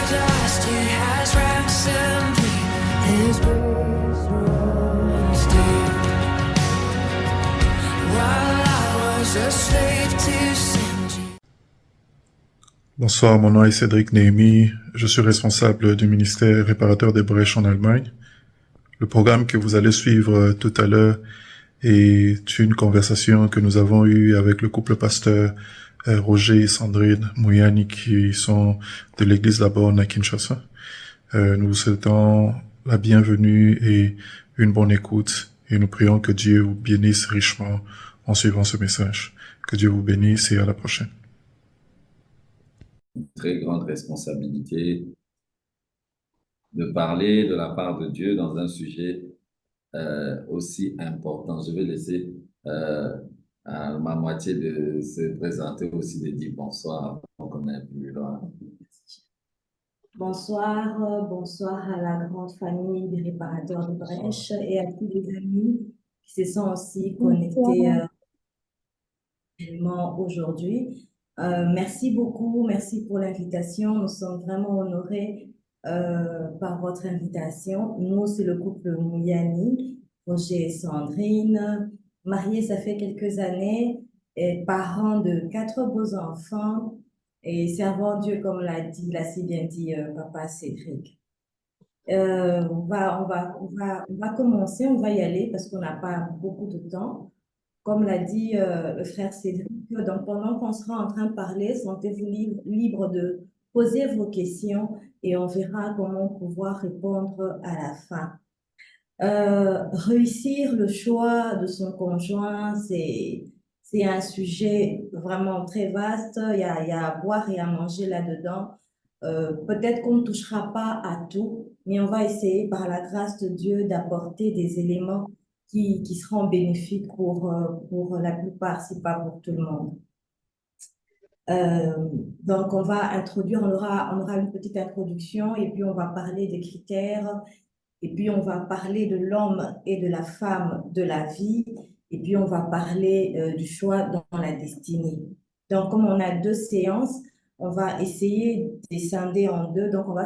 dust, He has ransomed me. His grace runs deep. While I was a slave to sin. Bonsoir, mon nom est Cédric Néhémie. Je suis responsable du ministère réparateur des brèches en Allemagne. Le programme que vous allez suivre tout à l'heure est une conversation que nous avons eue avec le couple pasteur Roger et Sandrine Mouyani qui sont de l'église Laborne à Kinshasa. Nous vous souhaitons la bienvenue et une bonne écoute et nous prions que Dieu vous bénisse richement en suivant ce message. Que Dieu vous bénisse et à la prochaine. Une très grande responsabilité de parler de la part de Dieu dans un sujet aussi important. Je vais laisser à ma moitié de se présenter aussi, de dire bonsoir avant qu'on aille plus loin. Bonsoir, bonsoir à la grande famille des réparateurs de brèches et à tous les amis qui se sont aussi connectés aujourd'hui. Merci beaucoup, merci pour l'invitation. Nous sommes vraiment honorés par votre invitation. Nous, c'est le couple Mouyani, Roger et Sandrine, mariés ça fait quelques années et parents de 4 beaux enfants et servant Dieu, comme l'a si bien dit Papa Cédric. On va commencer, on va y aller parce qu'on n'a pas beaucoup de temps. Comme l'a dit le frère Cédric, donc pendant qu'on sera en train de parler, sentez-vous libre de poser vos questions et on verra comment pouvoir répondre à la fin. Réussir le choix de son conjoint, c'est un sujet vraiment très vaste. Il y a à boire et à manger là-dedans. Peut-être qu'on ne touchera pas à tout, mais on va essayer par la grâce de Dieu d'apporter des éléments qui seront bénéfiques pour la plupart, si pas pour tout le monde. Donc, on aura une petite introduction et puis on va parler des critères et puis on va parler de l'homme et de la femme de la vie et puis on va parler du choix dans la destinée. Donc, comme on a 2 séances, on va essayer de scinder en 2. Donc, on va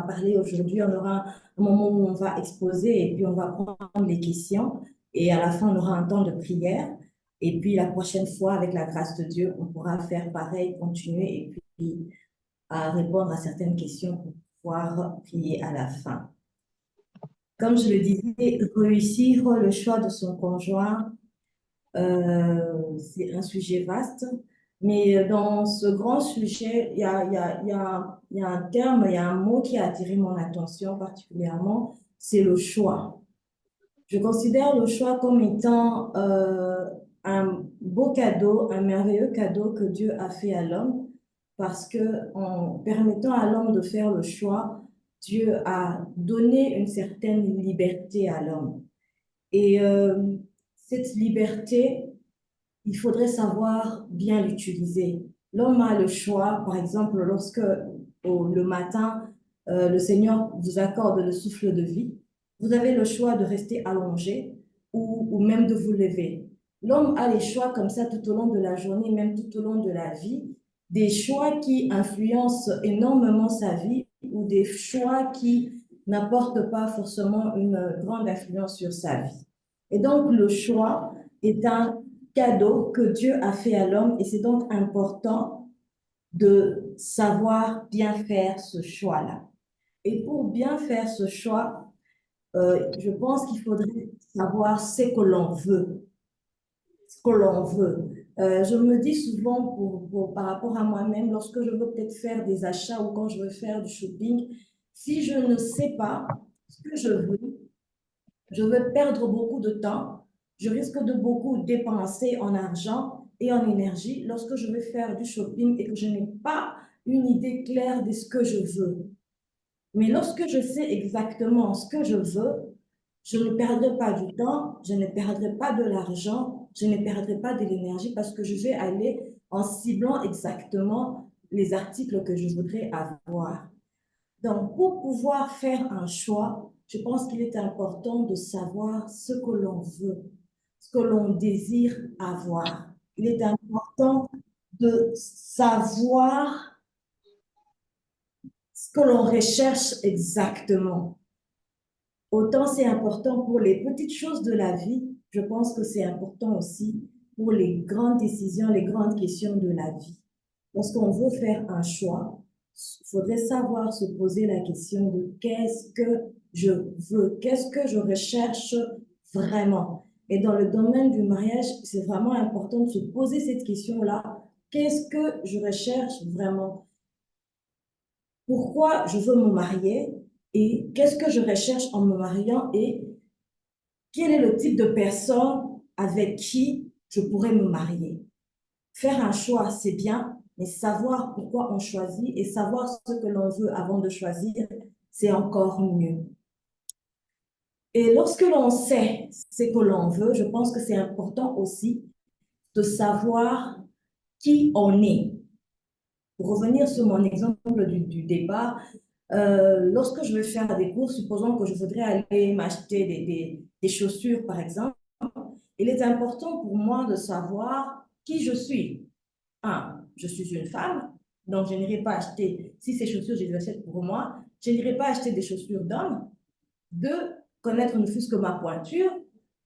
parler aujourd'hui, on aura un moment où on va exposer et puis on va prendre les questions et à la fin, on aura un temps de prière. Et puis, la prochaine fois, avec la grâce de Dieu, on pourra faire pareil, continuer et puis à répondre à certaines questions pour pouvoir prier à la fin. Comme je le disais, réussir le choix de son conjoint, c'est un sujet vaste. Mais dans ce grand sujet, il y a un terme, il y a un mot qui a attiré mon attention particulièrement, c'est le choix. Je considère le choix comme étant un beau cadeau, un merveilleux cadeau que Dieu a fait à l'homme, parce que en permettant à l'homme de faire le choix, Dieu a donné une certaine liberté à l'homme. Et cette liberté, il faudrait savoir bien l'utiliser. L'homme a le choix, par exemple, lorsque le matin, le Seigneur vous accorde le souffle de vie, vous avez le choix de rester allongé ou même de vous lever. L'homme a les choix comme ça tout au long de la journée, même tout au long de la vie, des choix qui influencent énormément sa vie ou des choix qui n'apportent pas forcément une grande influence sur sa vie. Et donc, le choix est un cadeau que Dieu a fait à l'homme et c'est donc important de savoir bien faire ce choix-là. Et pour bien faire ce choix, je pense qu'il faudrait savoir ce que l'on veut. Ce que l'on veut. Je me dis souvent par rapport à moi-même, lorsque je veux peut-être faire des achats ou quand je veux faire du shopping, si je ne sais pas ce que je veux perdre beaucoup de temps, je risque de beaucoup dépenser en argent et en énergie lorsque je vais faire du shopping et que je n'ai pas une idée claire de ce que je veux. Mais lorsque je sais exactement ce que je veux, je ne perdrai pas du temps, je ne perdrai pas de l'argent, je ne perdrai pas de l'énergie parce que je vais aller en ciblant exactement les articles que je voudrais avoir. Donc, pour pouvoir faire un choix, je pense qu'il est important de savoir ce que l'on veut, ce que l'on désire avoir. Il est important de savoir ce que l'on recherche exactement. Autant c'est important pour les petites choses de la vie, je pense que c'est important aussi pour les grandes décisions, les grandes questions de la vie. Lorsqu'on veut faire un choix, il faudrait savoir se poser la question de qu'est-ce que je veux, qu'est-ce que je recherche vraiment. Et dans le domaine du mariage, c'est vraiment important de se poser cette question-là. Qu'est-ce que je recherche vraiment? Pourquoi je veux me marier? Et qu'est-ce que je recherche en me mariant? Et quel est le type de personne avec qui je pourrais me marier? Faire un choix, c'est bien, mais savoir pourquoi on choisit et savoir ce que l'on veut avant de choisir, c'est encore mieux. Et lorsque l'on sait ce que l'on veut, je pense que c'est important aussi de savoir qui on est. Pour revenir sur mon exemple du départ, lorsque je vais faire des courses, supposons que je voudrais aller m'acheter des chaussures, par exemple, il est important pour moi de savoir qui je suis. Un, je suis une femme, donc je n'irai pas acheter, si ces chaussures, je les achète pour moi, je n'irai pas acheter des chaussures d'homme. Deux, connaître ne fût-ce que ma pointure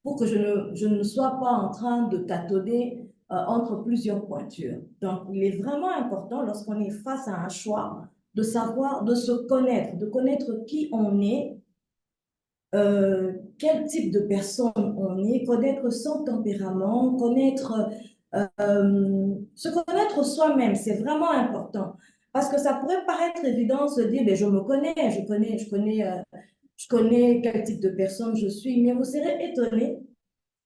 pour que je ne sois pas en train de tâtonner entre plusieurs pointures. Donc, il est vraiment important lorsqu'on est face à un choix de savoir, de se connaître, de connaître qui on est, quel type de personne on est, connaître son tempérament, se connaître soi-même, c'est vraiment important. Parce que ça pourrait paraître évident de se dire, ben, je me connais, je connais quel type de personne je suis, mais vous serez étonné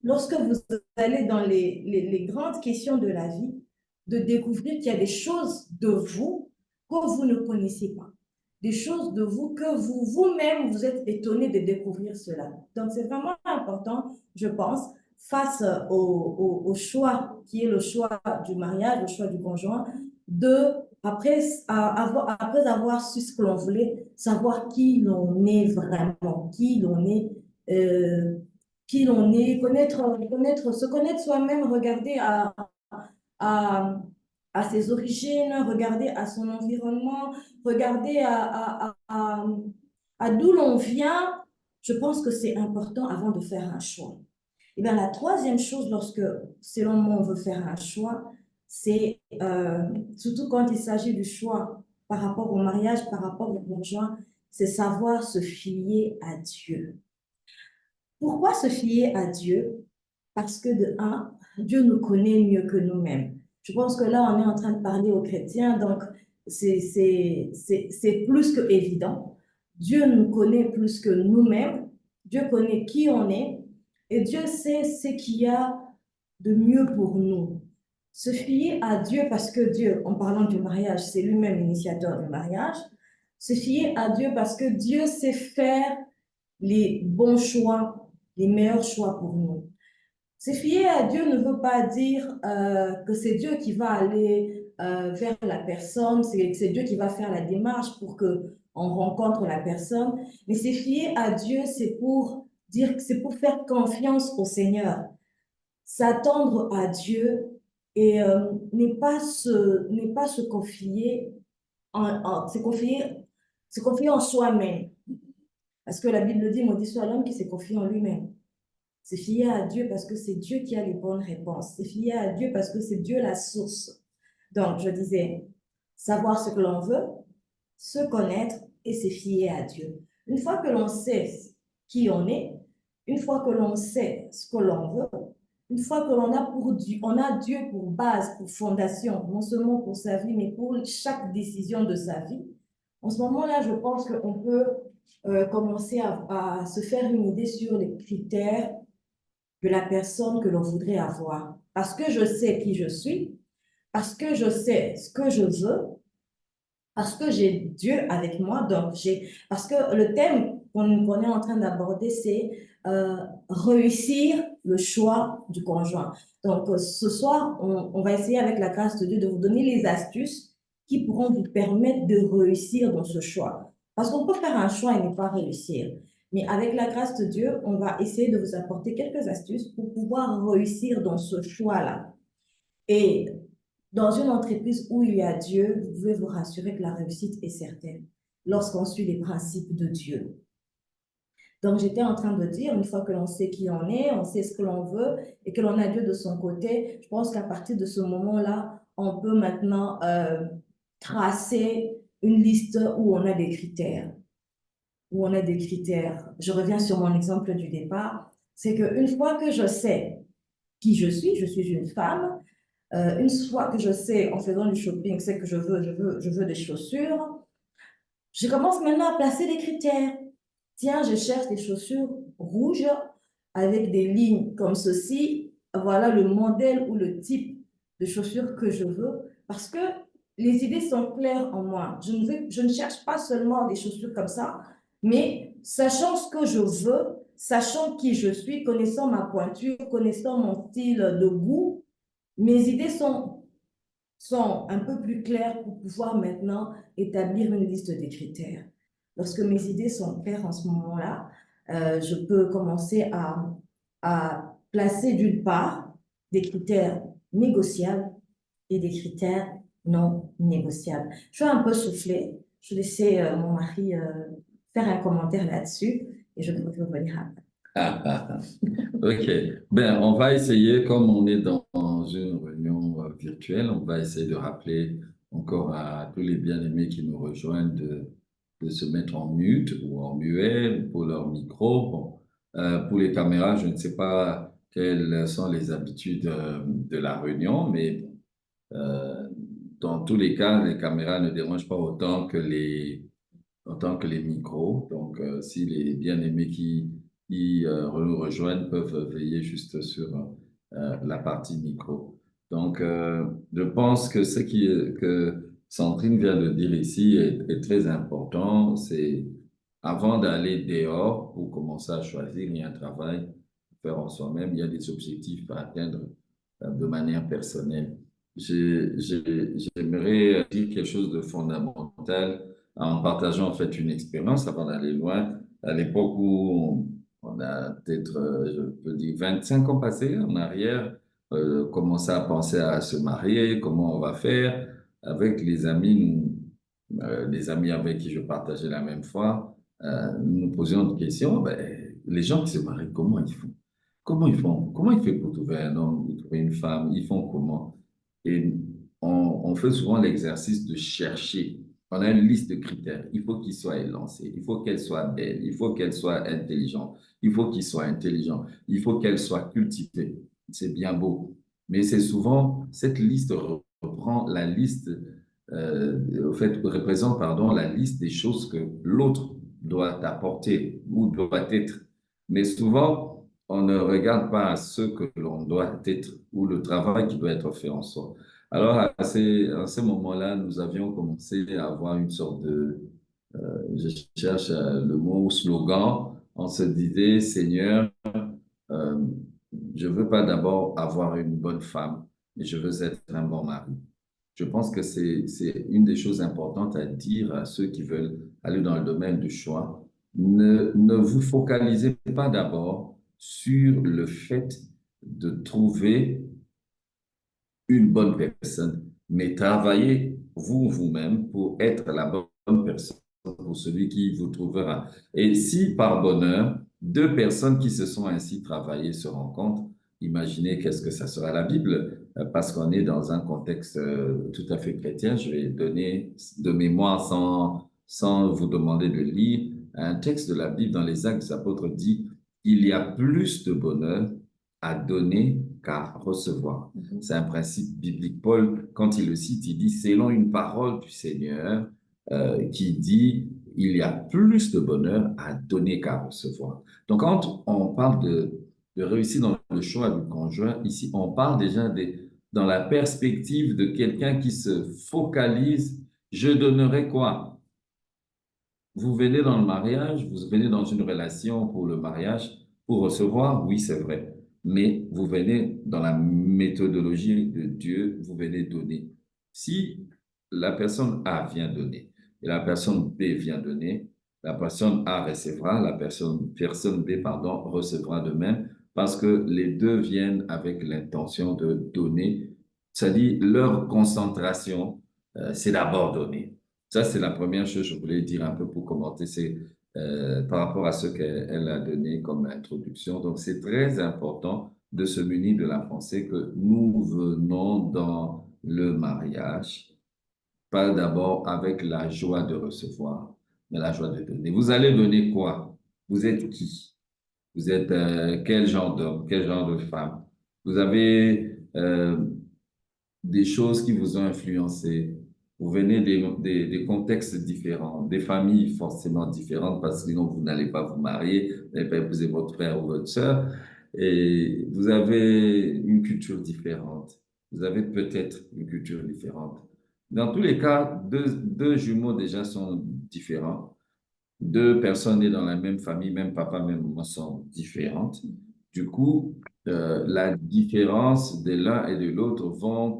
lorsque vous allez dans les grandes questions de la vie, de découvrir qu'il y a des choses de vous que vous ne connaissez pas. Des choses de vous que vous-même, vous êtes étonné de découvrir cela. Donc, c'est vraiment important, je pense, face au choix qui est le choix du mariage, le choix du conjoint, après avoir su ce que l'on voulait, savoir qui l'on est vraiment, euh, qui l'on est, se connaître soi-même, regarder à, à ses origines, regarder à son environnement, regarder à d'où l'on vient. Je pense que c'est important avant de faire un choix. Et bien, la troisième chose, lorsque, selon moi, on veut faire un choix, c'est surtout quand il s'agit du choix par rapport au mariage, par rapport au conjoint, c'est savoir se fier à Dieu. Pourquoi se fier à Dieu? Parce que de un, Dieu nous connaît mieux que nous-mêmes. Je pense que là, on est en train de parler aux chrétiens, donc c'est plus que évident. Dieu nous connaît plus que nous-mêmes. Dieu connaît qui on est et Dieu sait ce qu'il y a de mieux pour nous. Se fier à Dieu parce que Dieu, en parlant du mariage, c'est lui-même l'initiateur du mariage. Se fier à Dieu parce que Dieu sait faire les bons choix, les meilleurs choix pour nous. Se fier à Dieu ne veut pas dire que c'est Dieu qui va aller vers la personne, c'est Dieu qui va faire la démarche pour que on rencontre la personne. Mais se fier à Dieu, c'est pour dire que c'est pour faire confiance au Seigneur, s'attendre à Dieu et n'est pas se confier se confier en soi-même. Parce que la Bible dit, maudit soit l'homme qui se confie en lui-même. C'est fier à Dieu parce que c'est Dieu qui a les bonnes réponses. C'est fier à Dieu parce que c'est Dieu la source. Donc, je disais, savoir ce que l'on veut, se connaître et se fier à Dieu. Une fois que l'on sait qui on est, une fois que l'on sait ce que l'on veut, une fois que l'on a on a Dieu pour base, pour fondation, non seulement pour sa vie, mais pour chaque décision de sa vie, en ce moment-là, je pense qu'on peut commencer à se faire une idée sur les critères de la personne que l'on voudrait avoir. Parce que je sais qui je suis, parce que je sais ce que je veux, parce que j'ai Dieu avec moi, parce que le thème qu'on est en train d'aborder, c'est réussir le choix du conjoint. Donc, ce soir, on va essayer avec la grâce de Dieu de vous donner les astuces qui pourront vous permettre de réussir dans ce choix. Parce qu'on peut faire un choix et ne pas réussir. Mais avec la grâce de Dieu, on va essayer de vous apporter quelques astuces pour pouvoir réussir dans ce choix-là. Et dans une entreprise où il y a Dieu, vous pouvez vous rassurer que la réussite est certaine. lorsqu'on suit les principes de Dieu. Donc, j'étais en train de dire, une fois que l'on sait qui on est, on sait ce que l'on veut et que l'on a Dieu de son côté, je pense qu'à partir de ce moment-là, on peut maintenant tracer une liste où on a des critères. Où on a des critères. Je reviens sur mon exemple du départ. C'est qu'une fois que je sais qui je suis une femme. Une fois que je sais, en faisant du shopping, c'est que je veux des chaussures, je commence maintenant à placer des critères. Tiens, je cherche des chaussures rouges avec des lignes comme ceci. Voilà le modèle ou le type de chaussures que je veux parce que les idées sont claires en moi. Je ne cherche pas seulement des chaussures comme ça, mais sachant ce que je veux, sachant qui je suis, connaissant ma pointure, connaissant mon style de goût, mes idées sont un peu plus claires pour pouvoir maintenant établir une liste des critères. Lorsque mes idées sont claires en ce moment-là, je peux commencer à placer d'une part des critères négociables et des critères non négociables. Je vais un peu souffler. Je vais laisser mon mari faire un commentaire là-dessus et je vais revenir après. Ok. Ben, on va essayer, comme on est dans une réunion virtuelle, on va essayer de rappeler encore à tous les bien-aimés qui nous rejoignent de se mettre en mute ou en muet pour leur micro. Bon, pour les caméras, je ne sais pas quelles sont les habitudes de la réunion, mais euh, dans tous les cas, les caméras ne dérangent pas autant que les micros. Donc, si les bien-aimés qui nous rejoignent peuvent veiller juste sur la partie micro. Donc, je pense que que Sandrine vient de dire ici est très important. C'est avant d'aller dehors pour commencer à choisir, il y a un travail à faire en soi-même, il y a des objectifs à atteindre de manière personnelle. J'aimerais dire quelque chose de fondamental en partageant en fait une expérience avant d'aller loin. À l'époque où on a peut-être, je peux dire, 25 ans passés en arrière, commencé à penser à se marier, comment on va faire avec les amis, les amis avec qui je partageais la même foi, nous posions des questions. Ben, les gens qui se marient, comment ils font? Comment ils font? Comment ils font pour trouver un homme, pour trouver une femme? Ils font comment? Et on fait souvent l'exercice de chercher. On a une liste de critères. Il faut qu'il soit élancé. Il faut qu'elle soit belle. Il faut qu'elle soit intelligente. Il faut qu'il soit intelligent. Il faut qu'elle soit cultivée. C'est bien beau. Mais c'est souvent, cette liste reprend la liste, au fait, représente, pardon, la liste des choses que l'autre doit apporter ou doit être. Mais souvent, on ne regarde pas ce que l'on doit être ou le travail qui doit être fait en soi. Alors, à ce moment-là, nous avions commencé à avoir une sorte je cherche le mot slogan. On se disait, Seigneur, euh, je veux pas d'abord avoir une bonne femme, mais je veux être un bon mari. Je pense que c'est une des choses importantes à dire à ceux qui veulent aller dans le domaine du choix. Ne vous focalisez pas d'abord sur le fait de trouver une bonne personne, mais travaillez vous-même pour être la bonne personne pour celui qui vous trouvera. Et si par bonheur, deux personnes qui se sont ainsi travaillées se rencontrent, imaginez qu'est-ce que ça sera la Bible, parce qu'on est dans un contexte tout à fait chrétien. Je vais donner de mémoire sans vous demander de lire un texte de la Bible dans les Actes des Apôtres dit, il y a plus de bonheur à donner qu'à recevoir. C'est un principe biblique. Paul, quand il le cite, il dit, selon une parole du Seigneur qui dit, il y a plus de bonheur à donner qu'à recevoir. Donc, quand on parle de réussir dans le choix du conjoint, ici, on parle déjà dans la perspective de quelqu'un qui se focalise, je donnerai quoi? Vous venez dans le mariage, vous venez dans une relation pour le mariage, pour recevoir, oui, c'est vrai. Mais vous venez dans la méthodologie de Dieu, vous venez donner. Si la personne A vient donner et la personne B vient donner, la personne A recevra, personne B, pardon, recevra de même parce que les deux viennent avec l'intention de donner. C'est-à-dire leur concentration, c'est d'abord donner. Ça, c'est la première chose que je voulais dire un peu pour commenter, c'est par rapport à ce qu'elle a donné comme introduction. Donc, c'est très important de se munir de la pensée que nous venons dans le mariage, pas d'abord avec la joie de recevoir, mais la joie de donner. Vous allez donner quoi? Vous êtes qui? Vous êtes quel genre d'homme, quel genre de femme? Vous avez des choses qui vous ont influencé. Vous venez des contextes différents, des familles forcément différentes, parce que sinon vous n'allez pas vous marier, vous n'allez pas épouser votre frère ou votre sœur, et vous avez une culture différente. Vous avez peut-être une culture différente. Dans tous les cas, deux jumeaux déjà sont différents. Deux personnes nées dans la même famille, même papa, même maman, sont différentes. Du coup, la différence de l'un et de l'autre vont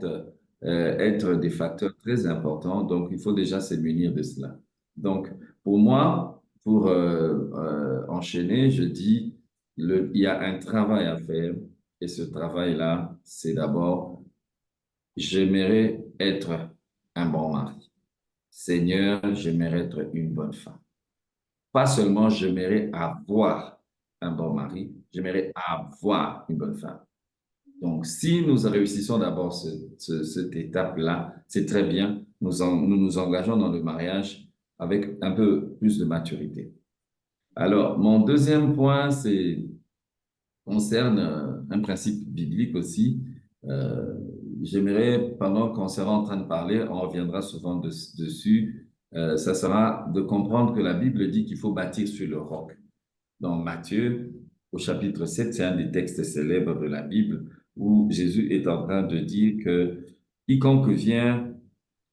être des facteurs très importants. Donc, il faut déjà se munir de cela. Donc, pour moi, pour enchaîner, je dis, il y a un travail à faire. Et ce travail-là, c'est d'abord, j'aimerais être un bon mari. Seigneur, j'aimerais être une bonne femme. Pas seulement j'aimerais avoir un bon mari, j'aimerais avoir une bonne femme. Donc, si nous réussissons d'abord cette étape-là, c'est très bien. Nous nous engageons dans le mariage avec un peu plus de maturité. Alors, mon deuxième point, concerne un principe biblique aussi. Euh, J'aimerais, pendant qu'on sera en train de parler, on reviendra souvent dessus, ça sera de comprendre que la Bible dit qu'il faut bâtir sur le roc. Dans Matthieu, au chapitre 7, c'est un des textes célèbres de la Bible où Jésus est en train de dire que quiconque vient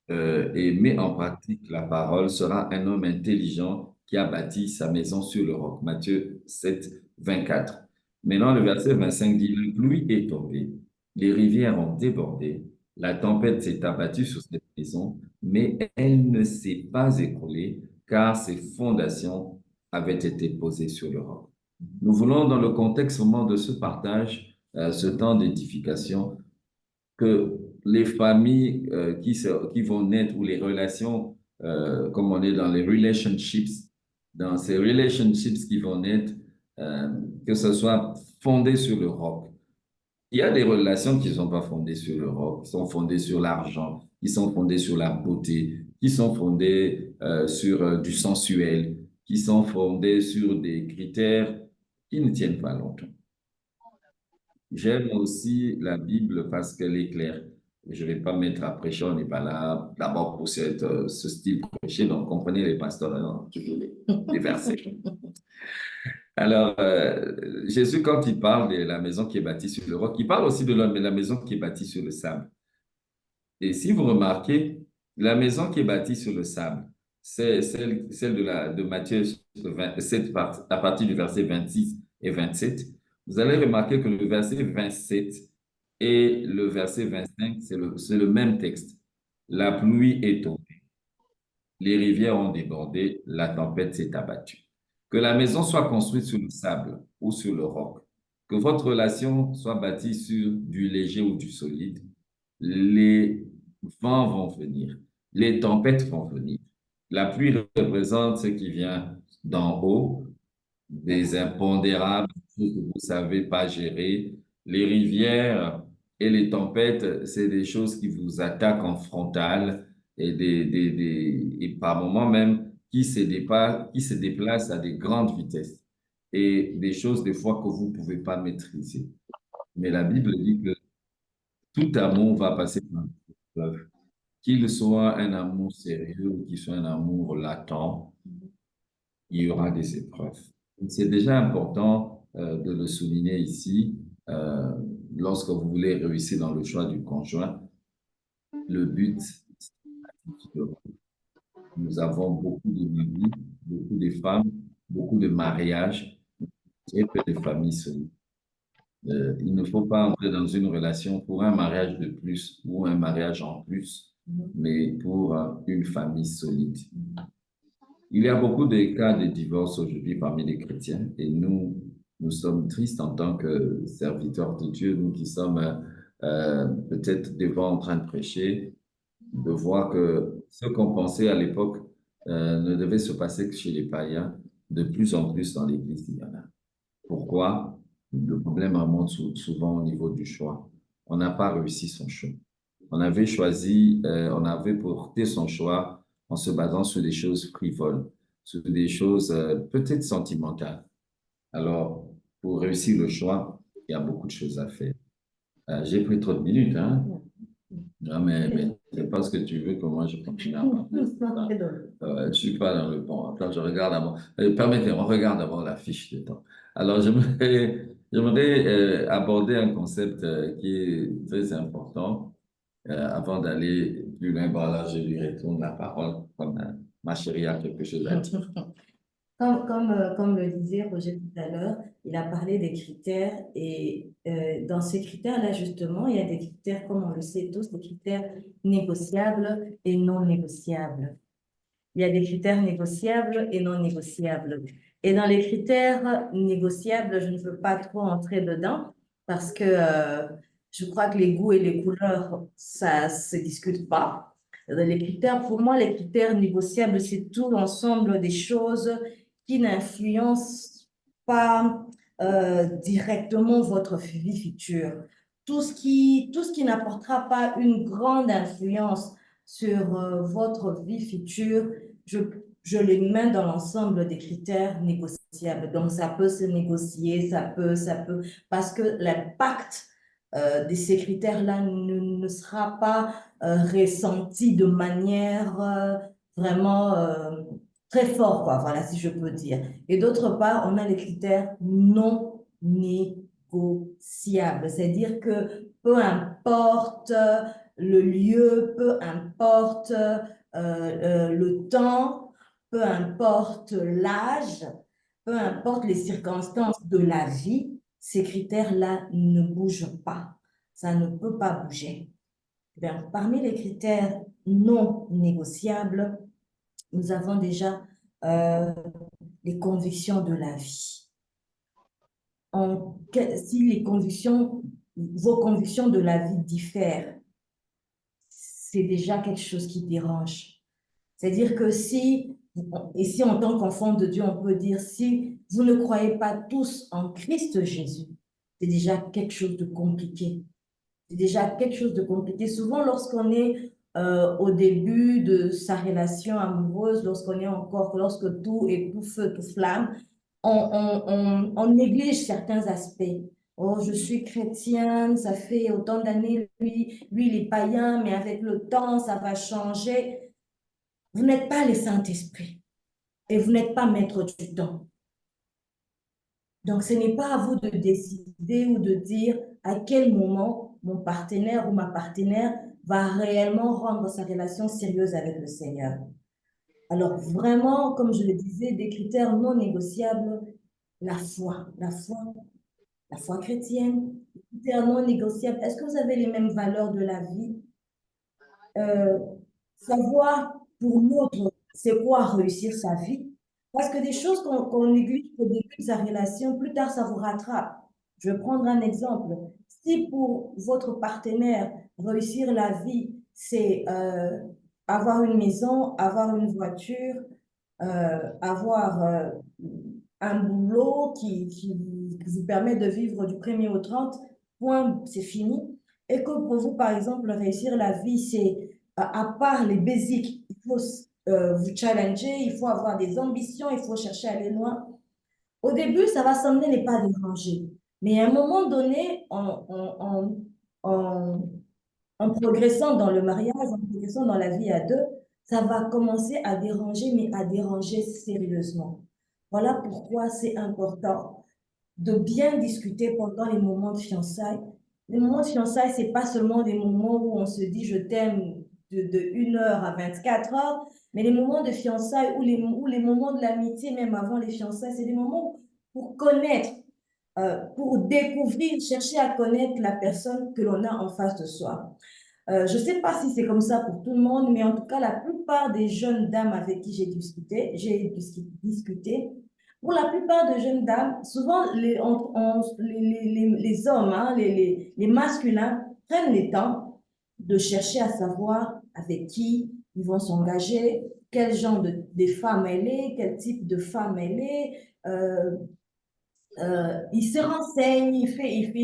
et met en pratique la parole sera un homme intelligent qui a bâti sa maison sur le roc. Matthieu 7, 24. Maintenant, le verset 25 dit, la pluie est tombée, les rivières ont débordé, la tempête s'est abattue sur cette maison, mais elle ne s'est pas écroulée car ses fondations avaient été posées sur le roc. Nous voulons, dans le contexte vraiment de ce partage, ce temps d'édification, que les familles qui vont naître ou les relations, comme on est dans les relationships, dans ces relationships qui vont naître, euh, que ce soit fondé sur le roc. Il y a des relations qui ne sont pas fondées sur le roc, qui sont fondées sur l'argent, qui sont fondées sur la beauté, qui sont fondées sur du sensuel, qui sont fondées sur des critères qui ne tiennent pas longtemps. J'aime aussi la Bible parce qu'elle est claire. Je ne vais pas mettre à prêcher, on n'est pas là d'abord pour ce style de prêcher, donc comprenez les pasteurs, hein, toujours les versets. Alors, Jésus, quand il parle de la maison qui est bâtie sur le roc, il parle aussi de la maison qui est bâtie sur le sable. Et si vous remarquez, la maison qui est bâtie sur le sable, c'est celle de Matthieu 7, à partir du verset 26 et 27. Vous allez remarquer que le verset 27 et le verset 25, c'est le même texte. La pluie est tombée, les rivières ont débordé, la tempête s'est abattue. Que la maison soit construite sur le sable ou sur le roc, que votre relation soit bâtie sur du léger ou du solide, les vents vont venir, les tempêtes vont venir. La pluie représente ce qui vient d'en haut, des impondérables, des choses que vous ne savez pas gérer. Les rivières et les tempêtes, c'est des choses qui vous attaquent en frontal et, et par moments même qui se déplacent à des grandes vitesses et des choses des fois que vous ne pouvez pas maîtriser. Mais la Bible dit que tout amour va passer par l'épreuve. Qu'il soit un amour sérieux ou qu'il soit un amour latent, il y aura des épreuves. C'est déjà important de le souligner ici. euh, Lorsque vous voulez réussir dans le choix du conjoint, le but, c'est de- nous avons beaucoup de maris, beaucoup de femmes, beaucoup de mariages et peu de familles solides. Il ne faut pas entrer dans une relation pour un mariage de plus ou un mariage en plus, mais pour une famille solide. Il y a beaucoup de cas de divorce aujourd'hui parmi les chrétiens et nous sommes tristes en tant que serviteurs de Dieu, nous qui sommes peut-être devant en train de prêcher, de voir que ce qu'on pensait à l'époque ne devait se passer que chez les païens. De plus en plus dans l'Église, il y en a. Pourquoi? Le problème remonte souvent au niveau du choix. On n'a pas réussi son choix. On avait porté son choix en se basant sur des choses frivoles, sur des choses peut-être sentimentales. Alors, pour réussir le choix, il y a beaucoup de choses à faire. J'ai pris trop de minutes, hein? Non, mais c'est parce que tu veux que moi je continue à parler. Je suis pas dans le bon. Attends, je regarde avant. Permettez-moi, regarde d'abord la fiche de temps. Alors, j'aimerais aborder un concept qui est très important avant d'aller plus loin. Bon, alors, je lui retourne la parole comme ma chérie a quelque chose à dire. Comme le disait Roger tout à l'heure, il a parlé des critères et dans ces critères-là, justement, il y a des critères, comme on le sait tous, des critères négociables et non négociables. Il y a des critères négociables et non négociables. Et dans les critères négociables, je ne veux pas trop entrer dedans parce que je crois que les goûts et les couleurs, ça se discute pas. Les critères, pour moi, les critères négociables, c'est tout l'ensemble des choses qui n'influencent pas directement votre vie future. Tout ce qui n'apportera pas une grande influence sur votre vie future, je, je les mets dans l'ensemble des critères négociables. Donc, ça peut se négocier, ça peut, parce que l'impact de ces critères-là ne sera pas ressenti de manière vraiment très fort, quoi, voilà, si je peux dire. Et d'autre part, on a les critères non négociables, c'est-à-dire que peu importe le lieu, peu importe le temps, peu importe l'âge, peu importe les circonstances de la vie, ces critères-là ne bougent pas. Ça ne peut pas bouger. Bien, parmi les critères non négociables, nous avons déjà euh, les convictions de la vie. Si vos convictions de la vie diffèrent, c'est déjà quelque chose qui dérange. C'est-à-dire que et si en tant qu'enfant de Dieu, on peut dire, si vous ne croyez pas tous en Christ Jésus, c'est déjà quelque chose de compliqué. C'est déjà quelque chose de compliqué. Souvent, lorsqu'on est au début de sa relation amoureuse, lorsque tout est tout feu, tout flamme, on néglige certains aspects. Oh, je suis chrétienne, ça fait autant d'années, lui, il est païen, mais avec le temps, ça va changer. Vous n'êtes pas le Saint-Esprit et vous n'êtes pas maître du temps. Donc, ce n'est pas à vous de décider ou de dire à quel moment mon partenaire ou ma partenaire va réellement rendre sa relation sérieuse avec le Seigneur. Alors, vraiment, comme je le disais, des critères non négociables, la foi, la foi chrétienne, des critères non négociables. Est-ce que vous avez les mêmes valeurs de la vie? Savoir pour l'autre, c'est quoi réussir sa vie. Parce que des choses qu'on néglige au début de sa relation, plus tard, ça vous rattrape. Je vais prendre un exemple. Si pour votre partenaire, réussir la vie, c'est avoir une maison, avoir une voiture, avoir un boulot qui vous permet de vivre du 1er au 30, point, c'est fini. Et que pour vous, par exemple, réussir la vie, c'est à part les basiques, il faut vous challenger, il faut avoir des ambitions, il faut chercher à aller loin. Au début, ça va sembler ne pas déranger. Mais à un moment donné, en progressant dans le mariage, en progressant dans la vie à deux, ça va commencer à déranger, mais à déranger sérieusement. Voilà pourquoi c'est important de bien discuter pendant les moments de fiançailles. Les moments de fiançailles, c'est pas seulement des moments où on se dit je t'aime de 1 heure à 24 heures, mais les moments de fiançailles ou les moments de l'amitié, même avant les fiançailles, c'est des moments pour connaître, pour découvrir, chercher à connaître la personne que l'on a en face de soi. Je ne sais pas si c'est comme ça pour tout le monde, mais en tout cas, la plupart des jeunes dames avec qui j'ai discuté, pour la plupart des jeunes dames, souvent les hommes, hein, les masculins prennent le temps de chercher à savoir avec qui ils vont s'engager, quel genre de femme elle est, quel type de femme elle est. Il se renseigne,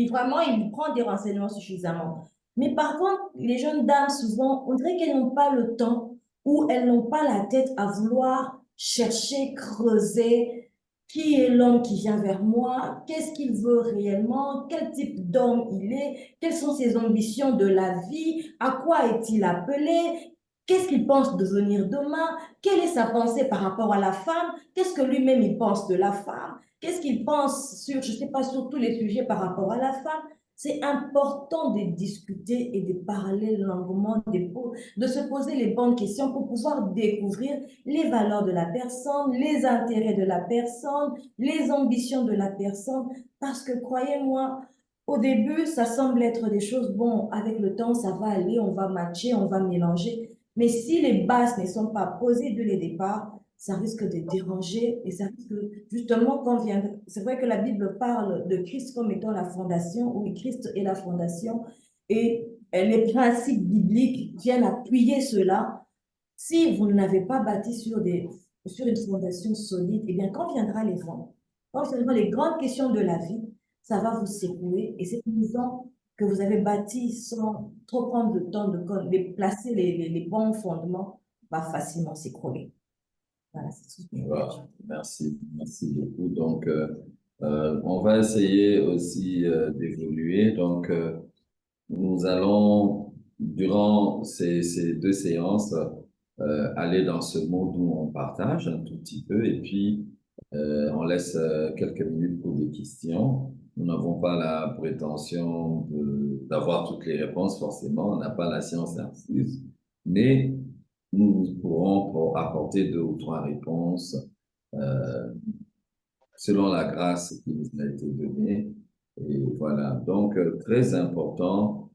vraiment, il prend des renseignements suffisamment. Mais par contre, les jeunes dames, souvent, on dirait qu'elles n'ont pas le temps ou elles n'ont pas la tête à vouloir chercher, creuser qui est l'homme qui vient vers moi, qu'est-ce qu'il veut réellement, quel type d'homme il est, quelles sont ses ambitions de la vie, à quoi est-il appelé, qu'est-ce qu'il pense devenir demain, quelle est sa pensée par rapport à la femme, qu'est-ce que lui-même il pense de la femme. Qu'est-ce qu'il pense sur, je ne sais pas, sur tous les sujets par rapport à la femme? C'est important de discuter et de parler longuement, de se poser les bonnes questions pour pouvoir découvrir les valeurs de la personne, les intérêts de la personne, les ambitions de la personne. Parce que croyez-moi, au début, ça semble être des choses, bon, avec le temps, ça va aller, on va matcher, on va mélanger. Mais si les bases ne sont pas posées dès le départ, ça risque de déranger et ça risque justement quand vient. C'est vrai que la Bible parle de Christ comme étant la fondation, oui, Christ est la fondation et les principes bibliques viennent appuyer cela. Si vous ne l'avez pas bâti sur une fondation solide, eh bien, quand viendra les vents, quand viendront les grandes questions de la vie, ça va vous secouer et cette maison que vous avez bâtie sans trop prendre le temps de placer les bons fondements va facilement s'écrouler. Voilà, c'est tout ce que je voulais Voilà. ajouter. Merci beaucoup. Donc, on va essayer aussi d'évoluer. Donc, nous allons, durant ces deux séances, aller dans ce mode où on partage un tout petit peu et puis on laisse quelques minutes pour des questions. Nous n'avons pas la prétention d'avoir toutes les réponses, forcément, on n'a pas la science infuse, mais nous pourrons apporter deux ou trois réponses euh, selon la grâce qui nous a été donnée. Et voilà, donc très important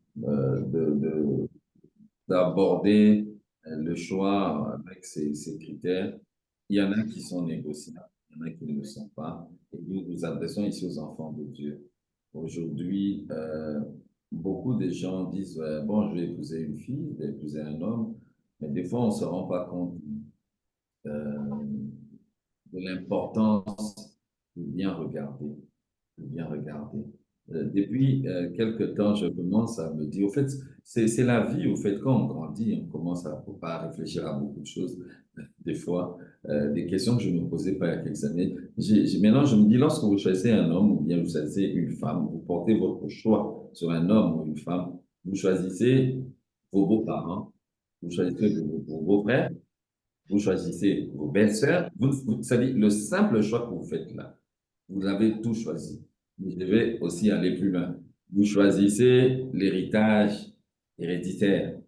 d'aborder le choix avec ces critères. Il y en a qui sont négociables, il y en a qui ne le sont pas. Et nous nous adressons ici aux enfants de Dieu. Aujourd'hui, beaucoup de gens disent, bon, je vais épouser une fille, je vais épouser un homme, mais des fois, on ne se rend pas compte euh, de l'importance de bien regarder, de bien regarder. Depuis quelque temps, je commence à me dire, au fait, c'est la vie, au fait, quand on grandit, on commence à pas réfléchir à beaucoup de choses, des fois, des questions que je ne me posais pas il y a quelques années. Maintenant, je me dis, lorsque vous choisissez un homme ou bien vous choisissez une femme, vous portez votre choix sur un homme ou une femme, vous choisissez vos beaux-parents, vous choisissez vos beaux-frères, vous choisissez vos belles-sœurs, vous savez, le simple choix que vous faites là, vous avez tout choisi. Mais je vais aussi aller plus loin. Vous choisissez l'héritage héréditaire.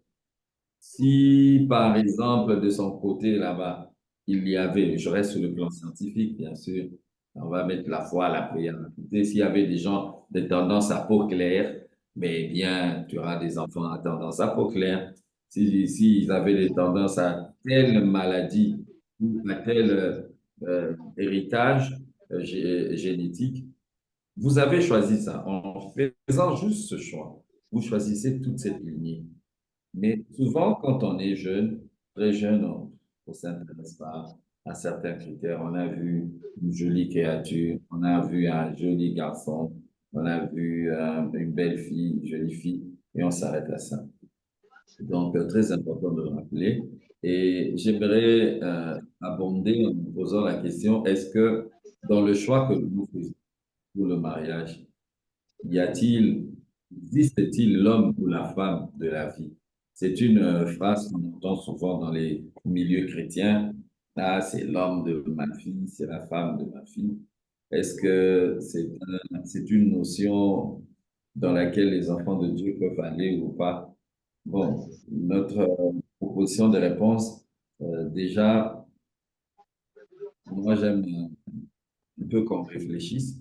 Si, par exemple, de son côté là-bas, il y avait, je reste sur le plan scientifique, bien sûr, on va mettre la foi, la prière à côté. S'il y avait des gens de tendance à peau claire, mais bien, tu auras des enfants à tendance à peau claire. Si ils avaient des tendances à telle maladie ou à tel héritage génétique, vous avez choisi ça. En faisant juste ce choix, vous choisissez toute cette lignée. Mais souvent, quand on est jeune, très jeune, on ne s'intéresse pas à certains critères. On a vu une jolie créature, on a vu un joli garçon, on a vu une belle fille, une jolie fille, et on s'arrête à ça. Donc, très important de le rappeler. Et j'aimerais abonder en vous posant la question, est-ce que dans le choix que nous faisons pour le mariage, y a-t-il, existe-t-il l'homme ou la femme de la vie? C'est une phrase qu'on entend souvent dans les milieux chrétiens. Ah, c'est l'homme de ma fille, c'est la femme de ma fille. Est-ce que c'est une notion dans laquelle les enfants de Dieu peuvent aller ou pas? Bon, notre proposition de réponse, déjà, moi j'aime un peu qu'on réfléchisse.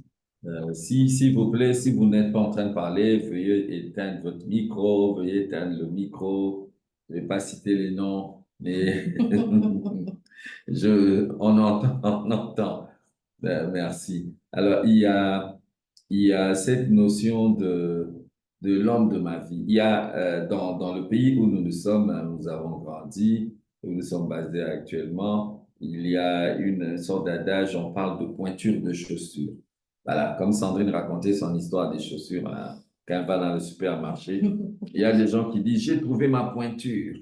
S'il vous plaît, si vous n'êtes pas en train de parler, veuillez éteindre votre micro, veuillez éteindre le micro. Je ne vais pas citer les noms, mais on entend, on entend. Merci. Alors, il y a cette notion de l'homme de ma vie. Il y a, dans le pays où nous nous sommes, nous avons grandi, où nous sommes basés actuellement, il y a une sorte d'adage, on parle de pointure de chaussures. Voilà, comme Sandrine racontait son histoire des chaussures, hein, quand elle va dans le supermarché, il y a des gens qui disent, j'ai trouvé ma pointure.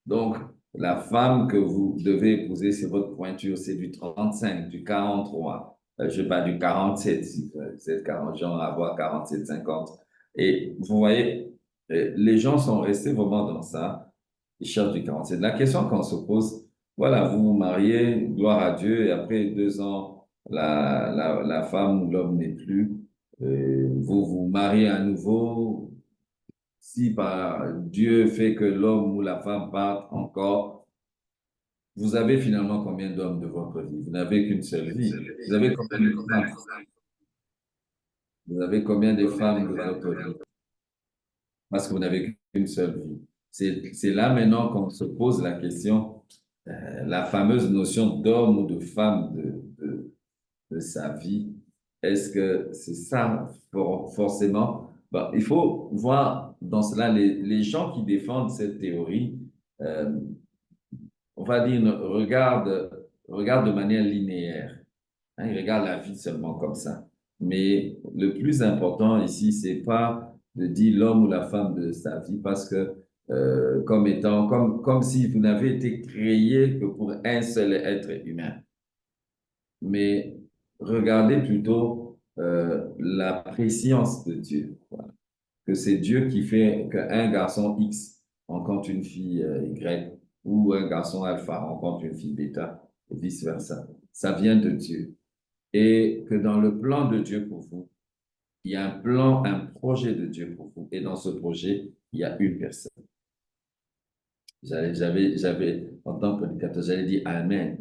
Donc, la femme que vous devez épouser, c'est votre pointure, c'est du 35, du 43, je ne sais pas, du 47, si vous êtes 40 gens à avoir 47, 50. Et vous voyez, les gens sont restés vraiment dans ça. Ils cherchent du 47. La question qu'on se pose, voilà, vous vous mariez, gloire à Dieu, et après 2 ans, la femme ou l'homme n'est plus. Vous vous mariez à nouveau. Si par Dieu fait que l'homme ou la femme parte encore, vous avez finalement combien d'hommes de votre vie? Vous n'avez qu'une seule vie. Vous avez combien de femmes? Vous avez combien de femmes de votre vie? Parce que vous n'avez qu'une seule vie. C'est là maintenant qu'on se pose la question, la fameuse notion d'homme ou de femme de sa vie. Est-ce que c'est ça forcément? Bon, il faut voir dans cela les gens qui défendent cette théorie, euh, on va dire, regarde de manière linéaire. Hein, ils regardent la vie seulement comme ça. Mais le plus important ici, c'est pas de dire l'homme ou la femme de sa vie, parce que comme étant, comme si vous n'avez été créé que pour un seul être humain. Mais regardez plutôt la préscience de Dieu. Voilà. Que c'est Dieu qui fait qu'un garçon X rencontre une fille Y, ou un garçon alpha rencontre une fille bêta, et vice-versa. Ça vient de Dieu. Et que dans le plan de Dieu pour vous, il y a un plan, un projet de Dieu pour vous. Et dans ce projet, il y a une personne. En tant que prédicateur, j'allais dire Amen.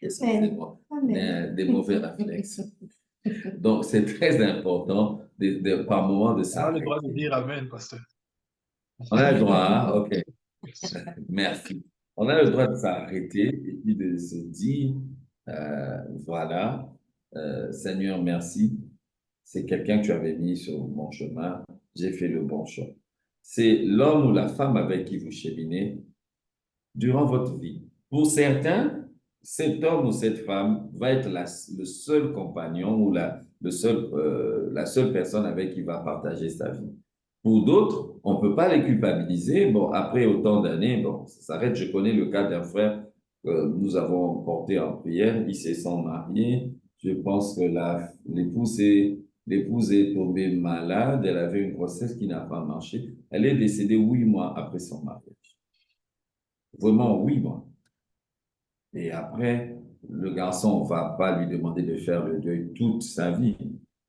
Excusez-moi, des mauvais réflexes. Donc, c'est très important par moment de On a s'arrêter. le droit de dire Amen, pasteur. On a le droit, hein? OK. Merci. On a le droit de s'arrêter et puis de se dire, voilà, Seigneur, merci. C'est quelqu'un que tu avais mis sur mon chemin. J'ai fait le bon choix. C'est l'homme ou la femme avec qui vous cheminez durant votre vie. Pour certains, cet homme ou cette femme va être le seul compagnon ou la seule personne avec qui il va partager sa vie. Pour d'autres, on ne peut pas les culpabiliser. Bon, après autant d'années, bon, ça s'arrête. Je connais le cas d'un frère que nous avons porté en prière. Ils se sont mariés. Je pense que l'épouse est tombée malade. Elle avait une grossesse qui n'a pas marché. Elle est décédée 8 mois après son mariage. Vraiment 8 mois. Et après, le garçon, on ne va pas lui demander de faire le deuil toute sa vie.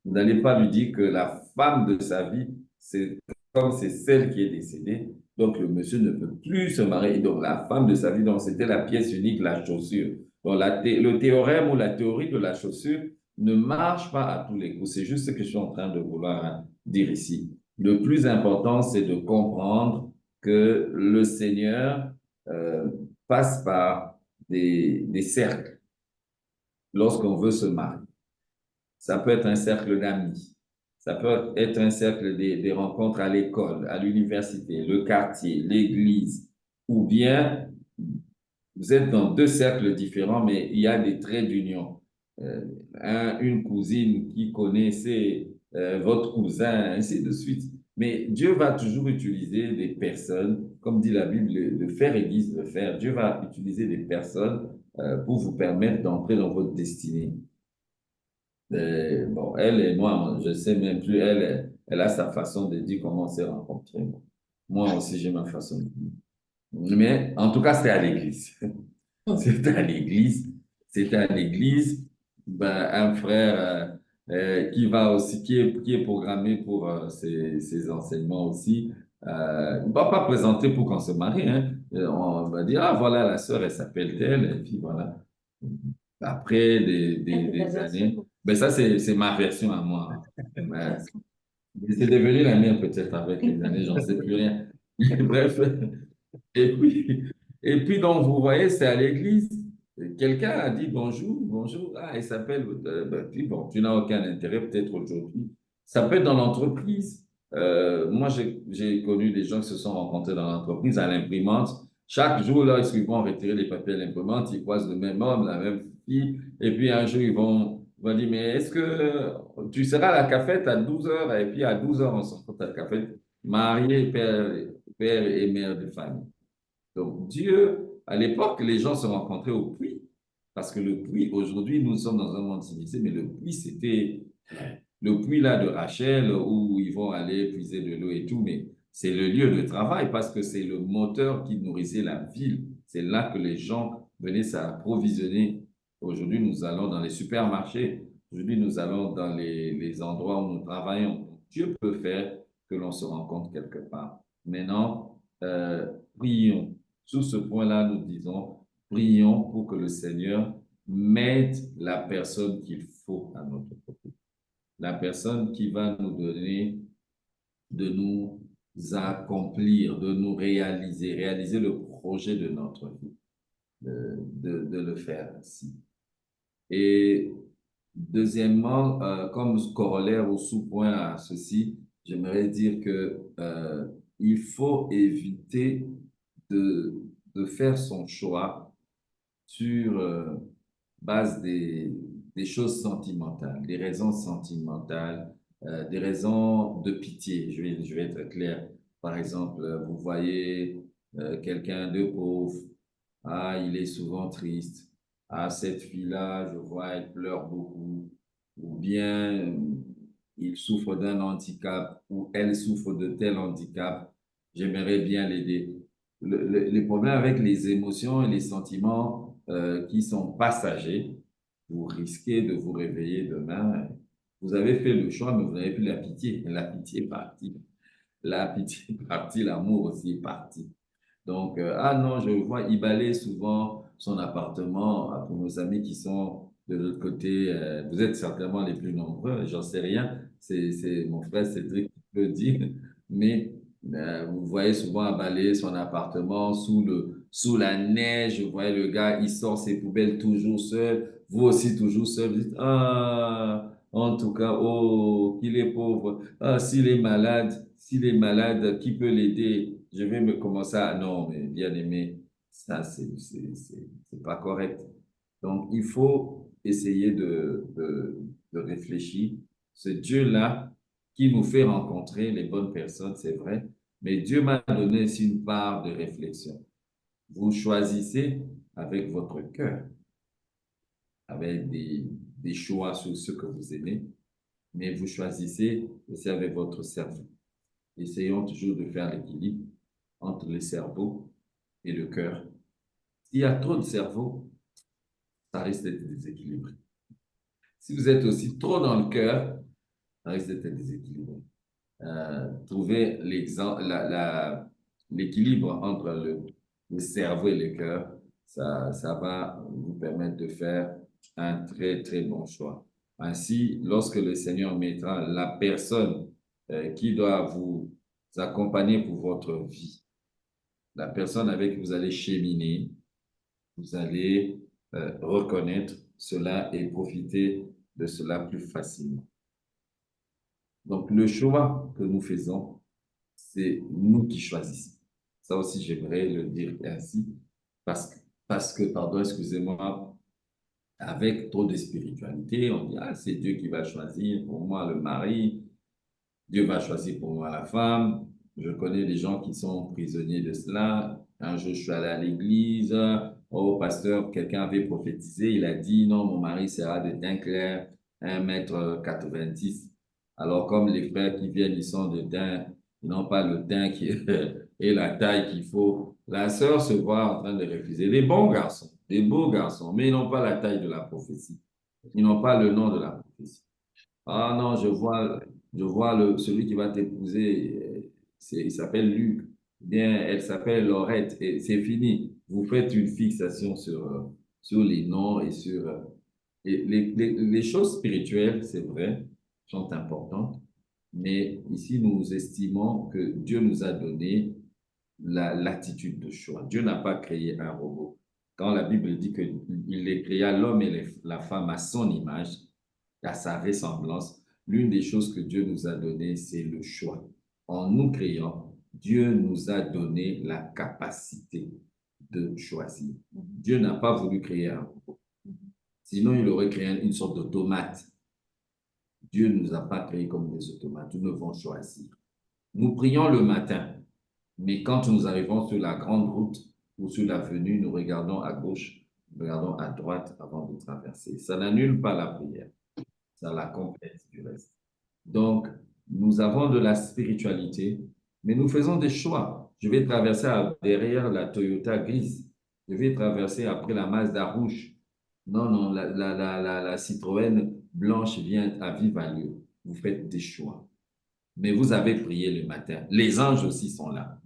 Vous n'allez pas lui dire que la femme de sa vie, c'est comme c'est celle qui est décédée. Donc, le monsieur ne peut plus se marier. Donc, la femme de sa vie, donc c'était la pièce unique, la chaussure. Donc, le théorème ou la théorie de la chaussure ne marche pas à tous les coups. C'est juste ce que je suis en train de vouloir dire ici. Le plus important, c'est de comprendre que le Seigneur passe par des cercles lorsqu'on veut se marier. Ça peut être un cercle d'amis, ça peut être un cercle des rencontres à l'école, à l'université, le quartier, l'église, ou bien vous êtes dans 2 cercles différents, mais il y a des traits d'union. Une cousine qui connaissait votre cousin, ainsi de suite. Mais Dieu va toujours utiliser des personnes, comme dit la Bible, le fer aiguise le fer. Dieu va utiliser des personnes pour vous permettre d'entrer dans votre destinée. Bon, elle et moi, je ne sais même plus, elle a sa façon de dire comment on s'est rencontrés. Moi aussi, j'ai ma façon de dire. Mais en tout cas, c'était à l'église. C'était à l'église. C'était à l'église. Ben, un frère qui est programmé pour ses enseignements aussi. Il ne va pas présenter pour qu'on se marie. Hein. On va dire, ah voilà, la sœur, elle s'appelle telle. Et puis voilà. Après des années. Ben ça, c'est ma version à moi. Ben, c'est devenu la mienne peut-être avec les années, j'en sais plus rien. Bref. Et puis, donc, vous voyez, c'est à l'église. Quelqu'un a dit bonjour, bonjour. Ah, il s'appelle. Puis bon, tu n'as aucun intérêt peut-être aujourd'hui. Ça peut être dans l'entreprise. Moi, j'ai connu des gens qui se sont rencontrés dans l'entreprise à l'imprimante. Chaque jour, là, ils vont retirer les papiers à l'imprimante, ils croisent le même homme, la même fille, et puis un jour, ils vont dire, mais est-ce que tu seras à la cafette à 12 heures, et puis à 12 heures, on se rencontre à la cafette, marié, père et mère de famille. Donc, Dieu, à l'époque, les gens se rencontraient au puits, parce que le puits, aujourd'hui, nous sommes dans un monde civilisé, mais le puits, c'était le puits là de Rachel, où ils vont aller puiser de l'eau et tout, mais c'est le lieu de travail, parce que c'est le moteur qui nourrissait la ville. C'est là que les gens venaient s'approvisionner. Aujourd'hui, nous allons dans les supermarchés. Aujourd'hui, nous allons dans les endroits où nous travaillons. Dieu peut faire que l'on se rencontre quelque part. Maintenant, prions. Sur ce point-là, nous disons, prions pour que le Seigneur mette la personne qu'il faut à notre côté. La personne qui va nous donner de nous accomplir, de nous réaliser le projet de notre vie, de le faire ainsi. Et deuxièmement, comme corollaire ou sous-point à ceci, j'aimerais dire que il faut éviter de faire son choix sur base des choses sentimentales, des raisons sentimentales, des raisons de pitié. Je vais être clair. Par exemple, vous voyez quelqu'un de pauvre, ah, il est souvent triste. Ah, cette fille-là, je vois, elle pleure beaucoup. Ou bien, il souffre d'un handicap, ou elle souffre de tel handicap. J'aimerais bien l'aider. Les problèmes avec les émotions et les sentiments qui sont passagers, vous risquez de vous réveiller demain. Vous avez fait le choix, mais vous n'avez plus la pitié. La pitié est partie. La pitié est partie, l'amour aussi est parti. Donc, ah non, je vois, il balaye souvent son appartement. Pour nos amis qui sont de l'autre côté, vous êtes certainement les plus nombreux, j'en sais rien. C'est mon frère Cédric qui peut dire. Mais vous voyez souvent balayer son appartement sous la neige. Vous voyez le gars, il sort ses poubelles toujours seul. Vous aussi toujours seul. Vous dites, ah, en tout cas, oh, qu'il est pauvre. Ah, s'il est malade, qui peut l'aider? Je vais me commencer à... Non, mais bien aimé, ça, c'est pas correct. Donc, il faut essayer de réfléchir. C'est Dieu-là qui nous fait rencontrer les bonnes personnes, c'est vrai, mais Dieu m'a donné aussi une part de réflexion. Vous choisissez avec votre cœur, avec des choix sur ce que vous aimez, mais vous choisissez aussi avec votre cerveau. Essayons toujours de faire l'équilibre entre le cerveau et le cœur. S'il y a trop de cerveau, ça risque d'être déséquilibré. Si vous êtes aussi trop dans le cœur, ça risque d'être déséquilibré. Trouver l'équilibre entre le cerveau et le cœur, ça va vous permettre de faire un très, très bon choix. Ainsi, lorsque le Seigneur mettra la personne qui doit vous accompagner pour votre vie, la personne avec qui vous allez cheminer, vous allez reconnaître cela et profiter de cela plus facilement. Donc, le choix que nous faisons, c'est nous qui choisissons. Ça aussi, j'aimerais le dire ainsi, parce que, pardon, excusez-moi, avec trop de spiritualité, on dit, ah, c'est Dieu qui va choisir pour moi le mari, Dieu va choisir pour moi la femme. Je connais des gens qui sont prisonniers de cela. Un jour, je suis allé à l'église. Oh, pasteur, quelqu'un avait prophétisé. Il a dit, non, mon mari sera de teint clair, 1,90 m. Alors, comme les frères qui viennent, ils sont de teint, ils n'ont pas le teint qui et la taille qu'il faut. La sœur se voit en train de refuser. Des bons garçons, des beaux garçons, mais ils n'ont pas la taille de la prophétie. Ils n'ont pas le nom de la prophétie. Ah non, je vois celui qui va t'épouser, il s'appelle Luc, bien, elle s'appelle Laurette, et c'est fini. Vous faites une fixation sur les noms et sur... et les choses spirituelles, c'est vrai, sont importantes, mais ici, nous estimons que Dieu nous a donné l'attitude de choix. Dieu n'a pas créé un robot. Quand la Bible dit qu'il les créa l'homme et la femme à son image, à sa ressemblance, l'une des choses que Dieu nous a données, c'est le choix. En nous créant, Dieu nous a donné la capacité de choisir. Dieu n'a pas voulu créer un robot. Sinon, il aurait créé une sorte d'automate. Dieu ne nous a pas créés comme des automates. Nous devons choisir. Nous prions le matin, mais quand nous arrivons sur la grande route ou sur l'avenue, nous regardons à gauche, nous regardons à droite avant de traverser. Ça n'annule pas la prière, ça la complète du reste. Donc, nous avons de la spiritualité, mais nous faisons des choix. Je vais traverser derrière la Toyota grise. Je vais traverser après la Mazda rouge. Non, non, la Citroën blanche vient à vive allure. Vous faites des choix. Mais vous avez prié le matin. Les anges aussi sont là.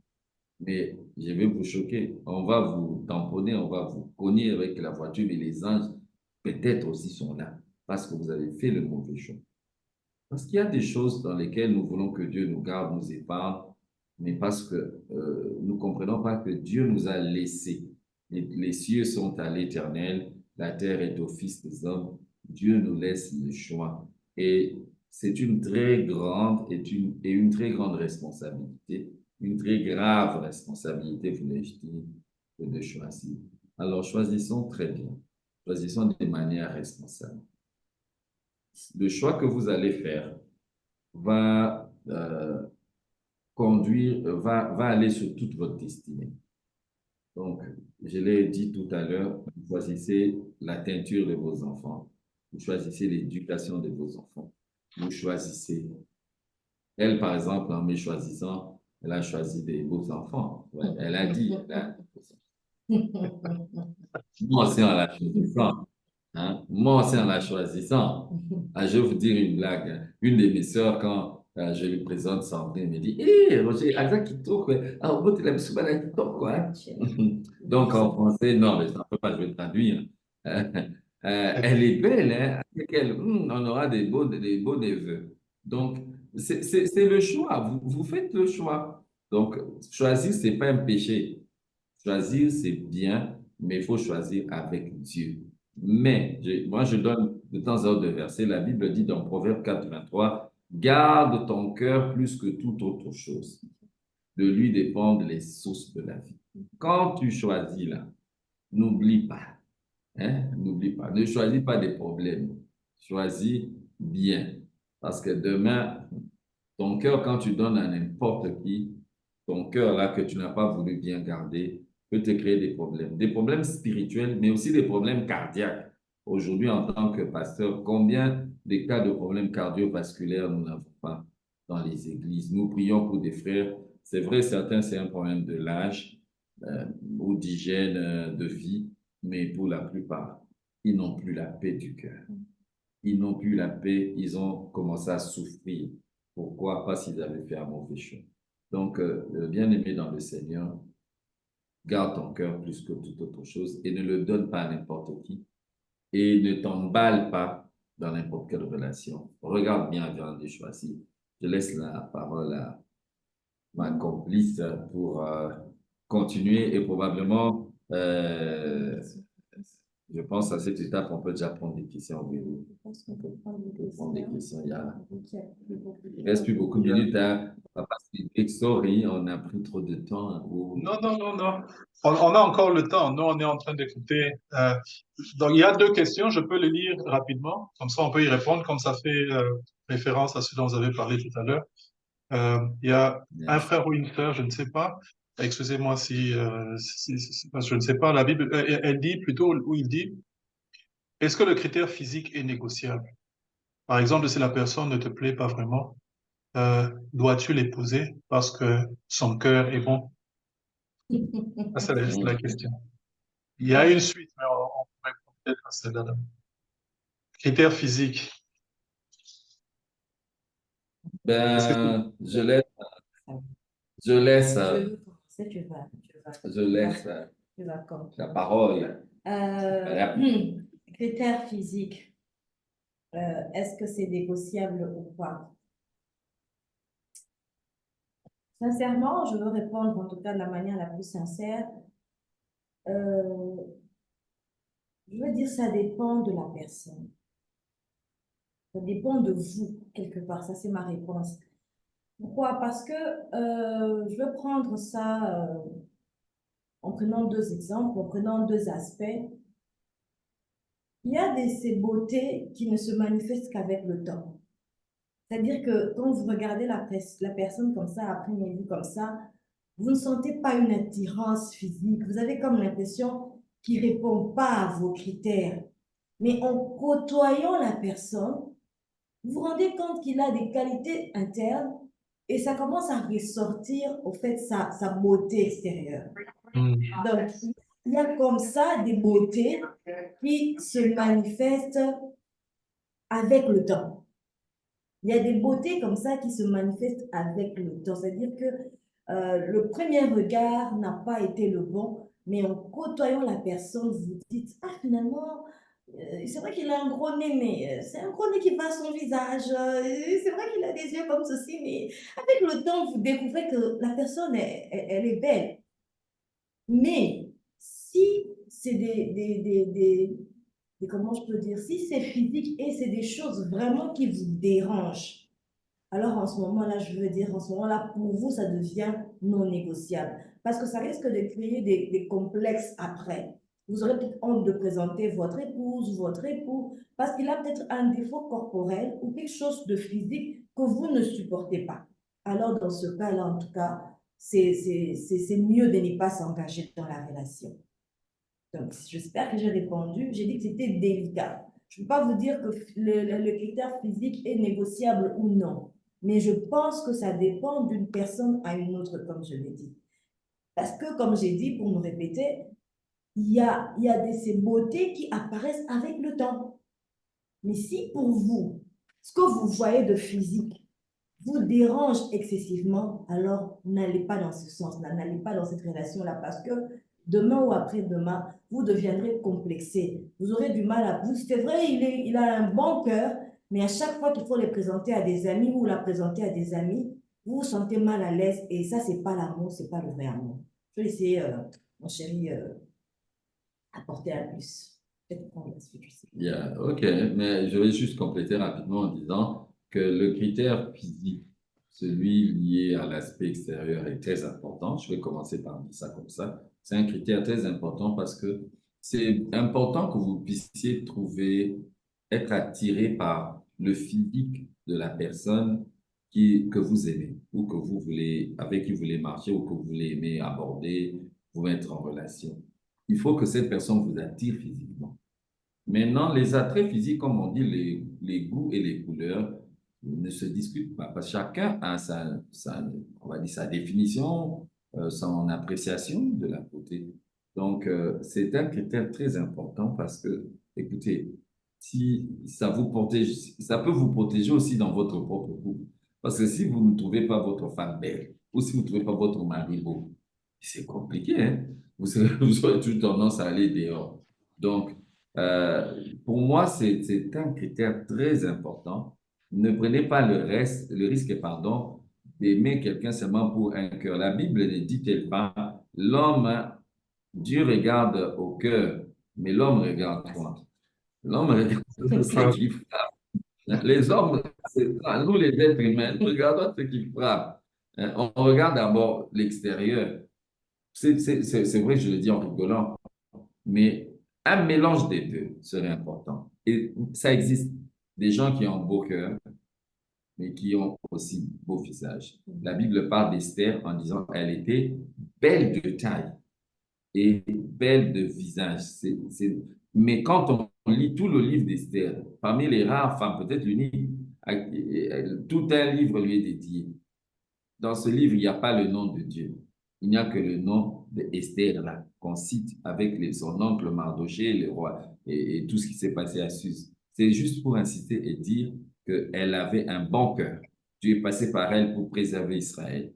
Mais je vais vous choquer. On va vous tamponner, on va vous cogner avec la voiture, mais les anges peut-être aussi sont là parce que vous avez fait le mauvais choix. Parce qu'il y a des choses dans lesquelles nous voulons que Dieu nous garde, nous épargne, mais parce que nous ne comprenons pas que Dieu nous a laissés. Les cieux sont à l'Éternel, la terre est au Fils des hommes. Dieu nous laisse le choix. Et c'est une très grande et une très grande responsabilité, une très grave responsabilité, voulais-je dire, de choisir. Alors choisissons très bien. Choisissons de manière responsable. Le choix que vous allez faire va va aller sur toute votre destinée. Donc, je l'ai dit tout à l'heure, vous choisissez la teinture de vos enfants, vous choisissez l'éducation de vos enfants, vous choisissez. Elle, par exemple, en me choisissant, elle a choisi des beaux enfants. Ouais, elle a dit, moi aussi en la choisissant. Hein? Moi aussi en la choisissant. Ah, je vais vous dire une blague. Hein. Une de mes sœurs, quand je lui présente Sandrine, me dit, hé, Roger, Isaac Kitoko, ah, au bout de la Soubana Kitoko, quoi. Donc en français, non, mais ça ne peut pas, je vais traduire. Elle est belle, hein? Avec elle, on aura des beaux neveux. Donc, c'est le choix. Vous faites le choix. Donc, choisir, ce n'est pas un péché. Choisir, c'est bien, mais il faut choisir avec Dieu. Mais, moi, je donne de temps à autre des versets. La Bible dit dans Proverbe 4, 23, garde ton cœur plus que toute autre chose. De lui dépendent les sources de la vie. Quand tu choisis là, n'oublie pas. Hein? N'oublie pas. Ne choisis pas des problèmes. Choisis bien. Parce que demain, ton cœur, quand tu donnes à n'importe qui, ton cœur là que tu n'as pas voulu bien garder, peut te créer des problèmes. Des problèmes spirituels, mais aussi des problèmes cardiaques. Aujourd'hui, en tant que pasteur, combien de cas de problèmes cardiovasculaires nous n'avons pas dans les églises? Nous prions pour des frères. C'est vrai, certains, c'est un problème de l'âge ou d'hygiène de vie, mais pour la plupart, ils n'ont plus la paix du cœur. Ils n'ont plus la paix, ils ont commencé à souffrir. Pourquoi? Parce qu'ils avaient fait un mauvais choix. Donc, bien-aimé dans le Seigneur, garde ton cœur plus que toute autre chose et ne le donne pas à n'importe qui. Et ne t'emballe pas dans n'importe quelle relation. Regarde bien avant de choisir. Je laisse la parole à ma complice pour continuer et probablement, je pense à cette étape, on peut déjà prendre des questions. Oui, oui. Je pense qu'on peut prendre des Prendre des questions. Il questions. ne reste plus beaucoup de minutes. Hein. Sorry, on a pris trop de temps. Hein, Non, non, non, non. On a encore le temps. Nous, on est en train d'écouter. Donc, il y a deux questions. Je peux les lire rapidement. Comme ça, on peut y répondre, comme ça fait référence à ce dont vous avez parlé tout à l'heure. Il y a un Yes. frère ou une sœur, je ne sais pas. Excusez-moi parce que je ne sais pas. La Bible, elle dit plutôt, où il dit, est-ce que le critère physique est négociable? Par exemple, si la personne ne te plaît pas vraiment, dois-tu l'épouser parce que son cœur est bon? Ça, c'est la question. Il y a une suite, mais on pourrait peut-être à celle-là. Critères physiques. Est-ce que Ben, je laisse, Je veux commencer, je laisse tu vas commencer. la parole. Critères physiques, est-ce que c'est négociable ou pas? Sincèrement, je veux répondre en tout cas de la manière la plus sincère. Euh, je veux dire, ça dépend de la personne. Ça dépend de vous, quelque part. Ça, c'est ma réponse. Pourquoi? Parce que je veux prendre ça en prenant deux exemples, en prenant deux aspects. Il y a ces beautés qui ne se manifestent qu'avec le temps. C'est-à-dire que quand vous regardez la personne comme ça, à première vue comme ça, vous ne sentez pas une attirance physique. Vous avez comme l'impression qu'il ne répond pas à vos critères. Mais en côtoyant la personne, vous vous rendez compte qu'il a des qualités internes et ça commence à ressortir, au fait, sa beauté extérieure. Mm. Donc, il y a comme ça des beautés qui se manifestent avec le temps. Il y a des beautés comme ça qui se manifestent avec le temps. C'est-à-dire que le premier regard n'a pas été le bon, mais en côtoyant la personne, vous dites, ah finalement, c'est vrai qu'il a un gros nez, mais c'est un gros nez qui va à son visage. C'est vrai qu'il a des yeux comme ceci, mais avec le temps, vous découvrez que la personne, elle est belle. Mais si c'est comment je peux dire, si c'est physique et c'est des choses vraiment qui vous dérangent, alors en ce moment-là, je veux dire, en ce moment-là, pour vous, ça devient non négociable. Parce que ça risque de créer des complexes après. Vous aurez peut-être honte de présenter votre épouse, votre époux, parce qu'il a peut-être un défaut corporel ou quelque chose de physique que vous ne supportez pas. Alors dans ce cas-là, en tout cas, c'est mieux de ne pas s'engager dans la relation. Donc, j'espère que j'ai répondu. J'ai dit que c'était délicat. Je ne peux pas vous dire que le critère physique est négociable ou non, mais je pense que ça dépend d'une personne à une autre, comme je l'ai dit. Parce que, comme j'ai dit, pour me répéter, il y a ces beautés qui apparaissent avec le temps. Mais si pour vous, ce que vous voyez de physique vous dérange excessivement, alors n'allez pas dans ce sens-là, n'allez pas dans cette relation-là, parce que demain ou après-demain, vous deviendrez complexé. Vous aurez du mal à vous. C'est vrai, il a un bon cœur, mais à chaque fois qu'il faut les présenter à des amis ou la présenter à des amis, vous vous sentez mal à l'aise et ça, c'est pas l'amour, c'est pas le vrai amour. Je vais essayer, mon chéri, apporter un plus. Peut-être prendre la suite, je sais pas. Yeah, ok, mais je vais juste compléter rapidement en disant que le critère physique, celui lié à l'aspect extérieur, est très important. Je vais commencer par dire ça comme ça. C'est un critère très important parce que c'est important que vous puissiez être attiré par le physique de la personne que vous aimez ou que vous voulez, avec qui vous voulez marcher ou que vous voulez aimer aborder, vous mettre en relation. Il faut que cette personne vous attire physiquement. Maintenant, les attraits physiques, comme on dit, les goûts et les couleurs ne se discutent pas, parce que chacun a on va dire sa définition, son appréciation de la beauté. Donc, c'est un critère très important parce que, écoutez, si ça vous protège, ça peut vous protéger aussi dans votre propre couple. Parce que si vous ne trouvez pas votre femme belle, ou si vous ne trouvez pas votre mari beau, c'est compliqué, hein? Vous aurez toujours tendance à aller dehors. Donc, pour moi, c'est un critère très important. Ne prenez pas le risque, pardon, d'aimer quelqu'un seulement pour un cœur. La Bible ne dit-elle pas, l'homme, Dieu regarde au cœur, mais l'homme regarde quoi? L'homme regarde ce qui frappe. Les hommes, c'est ça. Nous, les êtres humains, nous regardons ce qui frappe. On regarde d'abord l'extérieur. C'est vrai, je le dis en rigolant, mais un mélange des deux serait important. Et ça existe. Des gens qui ont beau cœur, mais qui ont aussi beau visage. La Bible parle d'Esther en disant qu'elle était belle de taille et belle de visage. Mais quand on lit tout le livre d'Esther, parmi les rares femmes, peut-être l'unique, tout un livre lui est dédié. Dans ce livre, il n'y a pas le nom de Dieu. Il n'y a que le nom d'Esther là, qu'on cite avec son oncle Mardoché, le roi, et tout ce qui s'est passé à Suse. C'est juste pour insister et dire qu'elle avait un bon cœur. Dieu est passé par elle pour préserver Israël.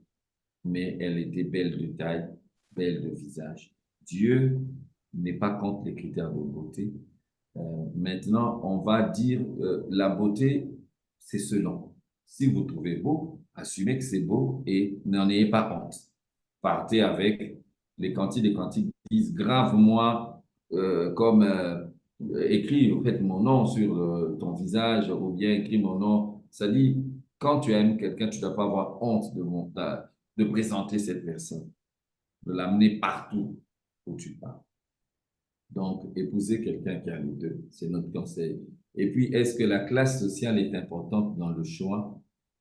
Mais elle était belle de taille, belle de visage. Dieu n'est pas contre les critères de beauté. Maintenant, on va dire la beauté, c'est selon. Si vous trouvez beau, assumez que c'est beau et n'en ayez pas honte. Partez avec les cantiques disent grave-moi comme écris en fait mon nom sur ton visage ou bien écris mon nom. Ça dit, quand tu aimes quelqu'un, tu ne dois pas avoir honte de présenter cette personne, de l'amener partout. où tu pars. Donc, épouser quelqu'un qui a les deux, c'est notre conseil. Et puis, est-ce que la classe sociale est importante dans le choix?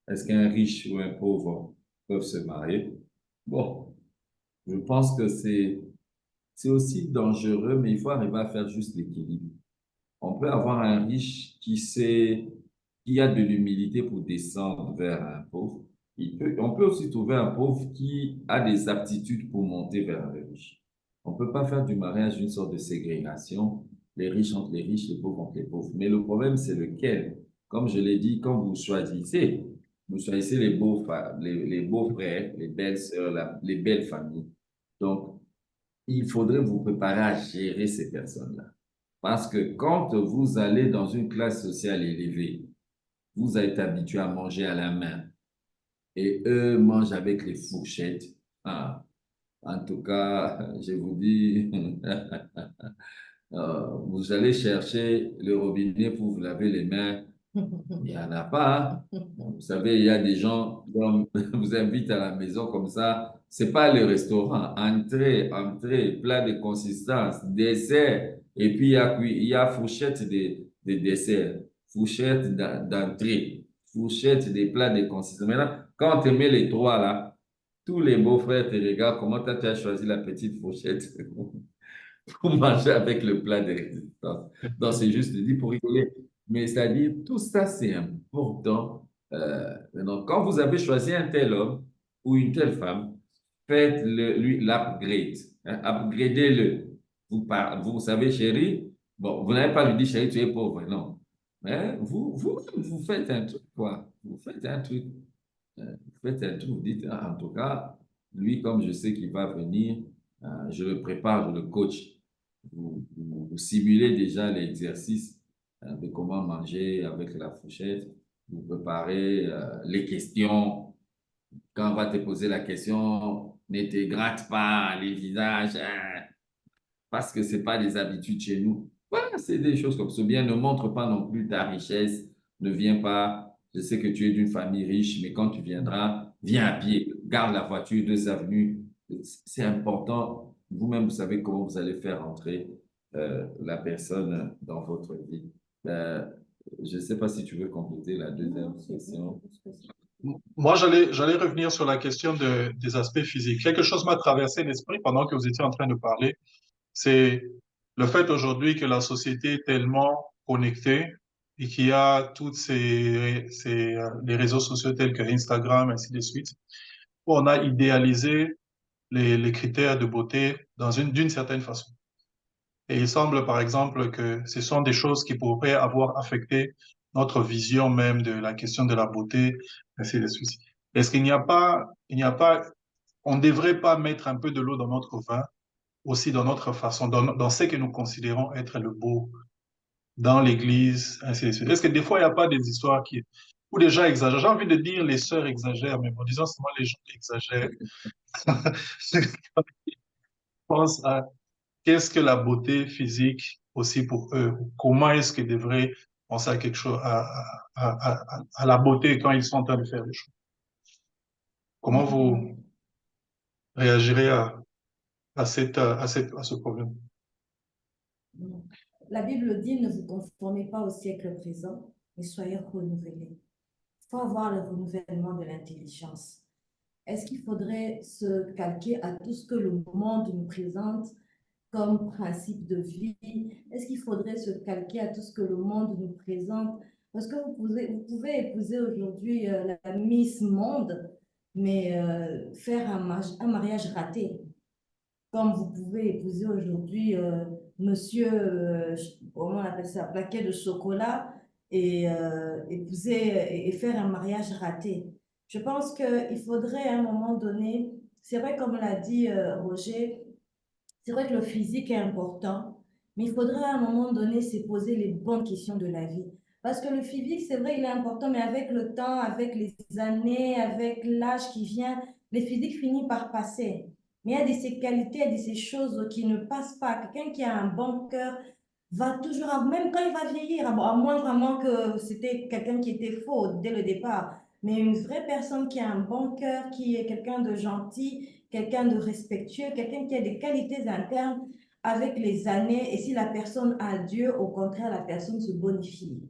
Est-ce qu'un riche ou un pauvre peuvent se marier? Bon, je pense que c'est aussi dangereux, mais il faut arriver à faire juste l'équilibre. On peut avoir un riche qui a de l'humilité pour descendre vers un pauvre. On peut aussi trouver un pauvre qui a des aptitudes pour monter vers un riche. On peut pas faire du mariage une sorte de ségrégation, les riches entre les riches, les pauvres entre les pauvres. Mais le problème, c'est lequel? Comme je l'ai dit, quand vous choisissez les beaux frères, les belles sœurs, les belles familles. Donc, il faudrait vous préparer à gérer ces personnes-là. Parce que quand vous allez dans une classe sociale élevée, vous êtes habitué à manger à la main et eux mangent avec les fourchettes. Ah, en tout cas, je vous dis, vous allez chercher le robinet pour vous laver les mains. Il n'y en a pas, hein. Vous savez, il y a des gens qui vous invitent à la maison comme ça. C'est pas le restaurant. Entrée, plat de consistance, dessert. Et puis, il y a fourchette de dessert, fourchette d'entrée, fourchette des plats de consistance. Maintenant, quand tu mets les trois là, tous les beaux-frères te regardent comment tu as choisi la petite fourchette pour manger avec le plat de résistance. Donc, c'est juste dit pour rigoler. Mais c'est-à-dire, tout ça, c'est important. Donc, quand vous avez choisi un tel homme ou une telle femme, lui l'upgrade. Hein, upgradez-le. Vous savez, chérie, bon, vous n'avez pas lui dire, chérie, tu es pauvre, non. Mais vous faites un truc, quoi. Vous faites un truc. Vous faites un truc, vous dites, ah, en tout cas, lui, comme je sais qu'il va venir, je le prépare, je le coach. Vous simulez déjà l'exercice de comment manger avec la fourchette. Vous préparez les questions. Quand on va te poser la question, ne te gratte pas les visages, hein, parce que c'est pas des habitudes chez nous. Voilà, c'est des choses comme ça. Bien, ne montre pas non plus ta richesse. Ne viens pas. Je sais que tu es d'une famille riche, mais quand tu viendras, viens à pied. Garde la voiture, 2 avenues. C'est important. Vous-même, vous savez comment vous allez faire entrer la personne dans votre vie. Euh, je ne sais pas si tu veux compléter la deuxième question. Moi, j'allais revenir sur la question des aspects physiques. Quelque chose m'a traversé l'esprit pendant que vous étiez en train de parler. C'est le fait aujourd'hui que la société est tellement connectée et qu'il y a toutes les réseaux sociaux tels que Instagram, ainsi de suite, où on a idéalisé les critères de beauté d'une certaine façon. Et il semble, par exemple, que ce sont des choses qui pourraient avoir affecté notre vision même de la question de la beauté, ainsi de suite. Est-ce qu'il n'y a pas, on ne devrait pas mettre un peu de l'eau dans notre vin, aussi dans notre façon, dans ce que nous considérons être le beau, dans l'église, ainsi de suite. Est-ce que des fois, il n'y a pas des histoires où les gens exagèrent? J'ai envie de dire les sœurs exagèrent, mais bon, disons seulement les gens exagèrent. Je pense à qu'est-ce que la beauté physique aussi pour eux? Comment est-ce qu'ils devraient penser à quelque chose, à la beauté quand ils sont en train de faire les choses? Comment vous réagirez à ce problème? La Bible dit, ne vous conformez pas au siècle présent, mais soyez renouvelés. Il faut avoir le renouvellement de l'intelligence. Est-ce qu'il faudrait se calquer à tout ce que le monde nous présente comme principe de vie? Est-ce qu'il faudrait se calquer à tout ce que le monde nous présente? Parce que vous pouvez épouser aujourd'hui la Miss Monde, mais faire un mariage raté. Comme vous pouvez épouser aujourd'hui monsieur, comment on appelle ça, plaquet de chocolat et épouser et faire un mariage raté. Je pense qu'il faudrait à un moment donné, c'est vrai comme l'a dit Roger, c'est vrai que le physique est important, mais il faudrait à un moment donné se poser les bonnes questions de la vie. Parce que le physique, c'est vrai, il est important, mais avec le temps, avec les années, avec l'âge qui vient, le physique finit par passer. Mais il y a ces qualités, il y a ces choses qui ne passent pas. Quelqu'un qui a un bon cœur va toujours, même quand il va vieillir, à moins vraiment que c'était quelqu'un qui était faux dès le départ, mais une vraie personne qui a un bon cœur, qui est quelqu'un de gentil, quelqu'un de respectueux, quelqu'un qui a des qualités internes avec les années. Et si la personne a Dieu, au contraire, la personne se bonifie.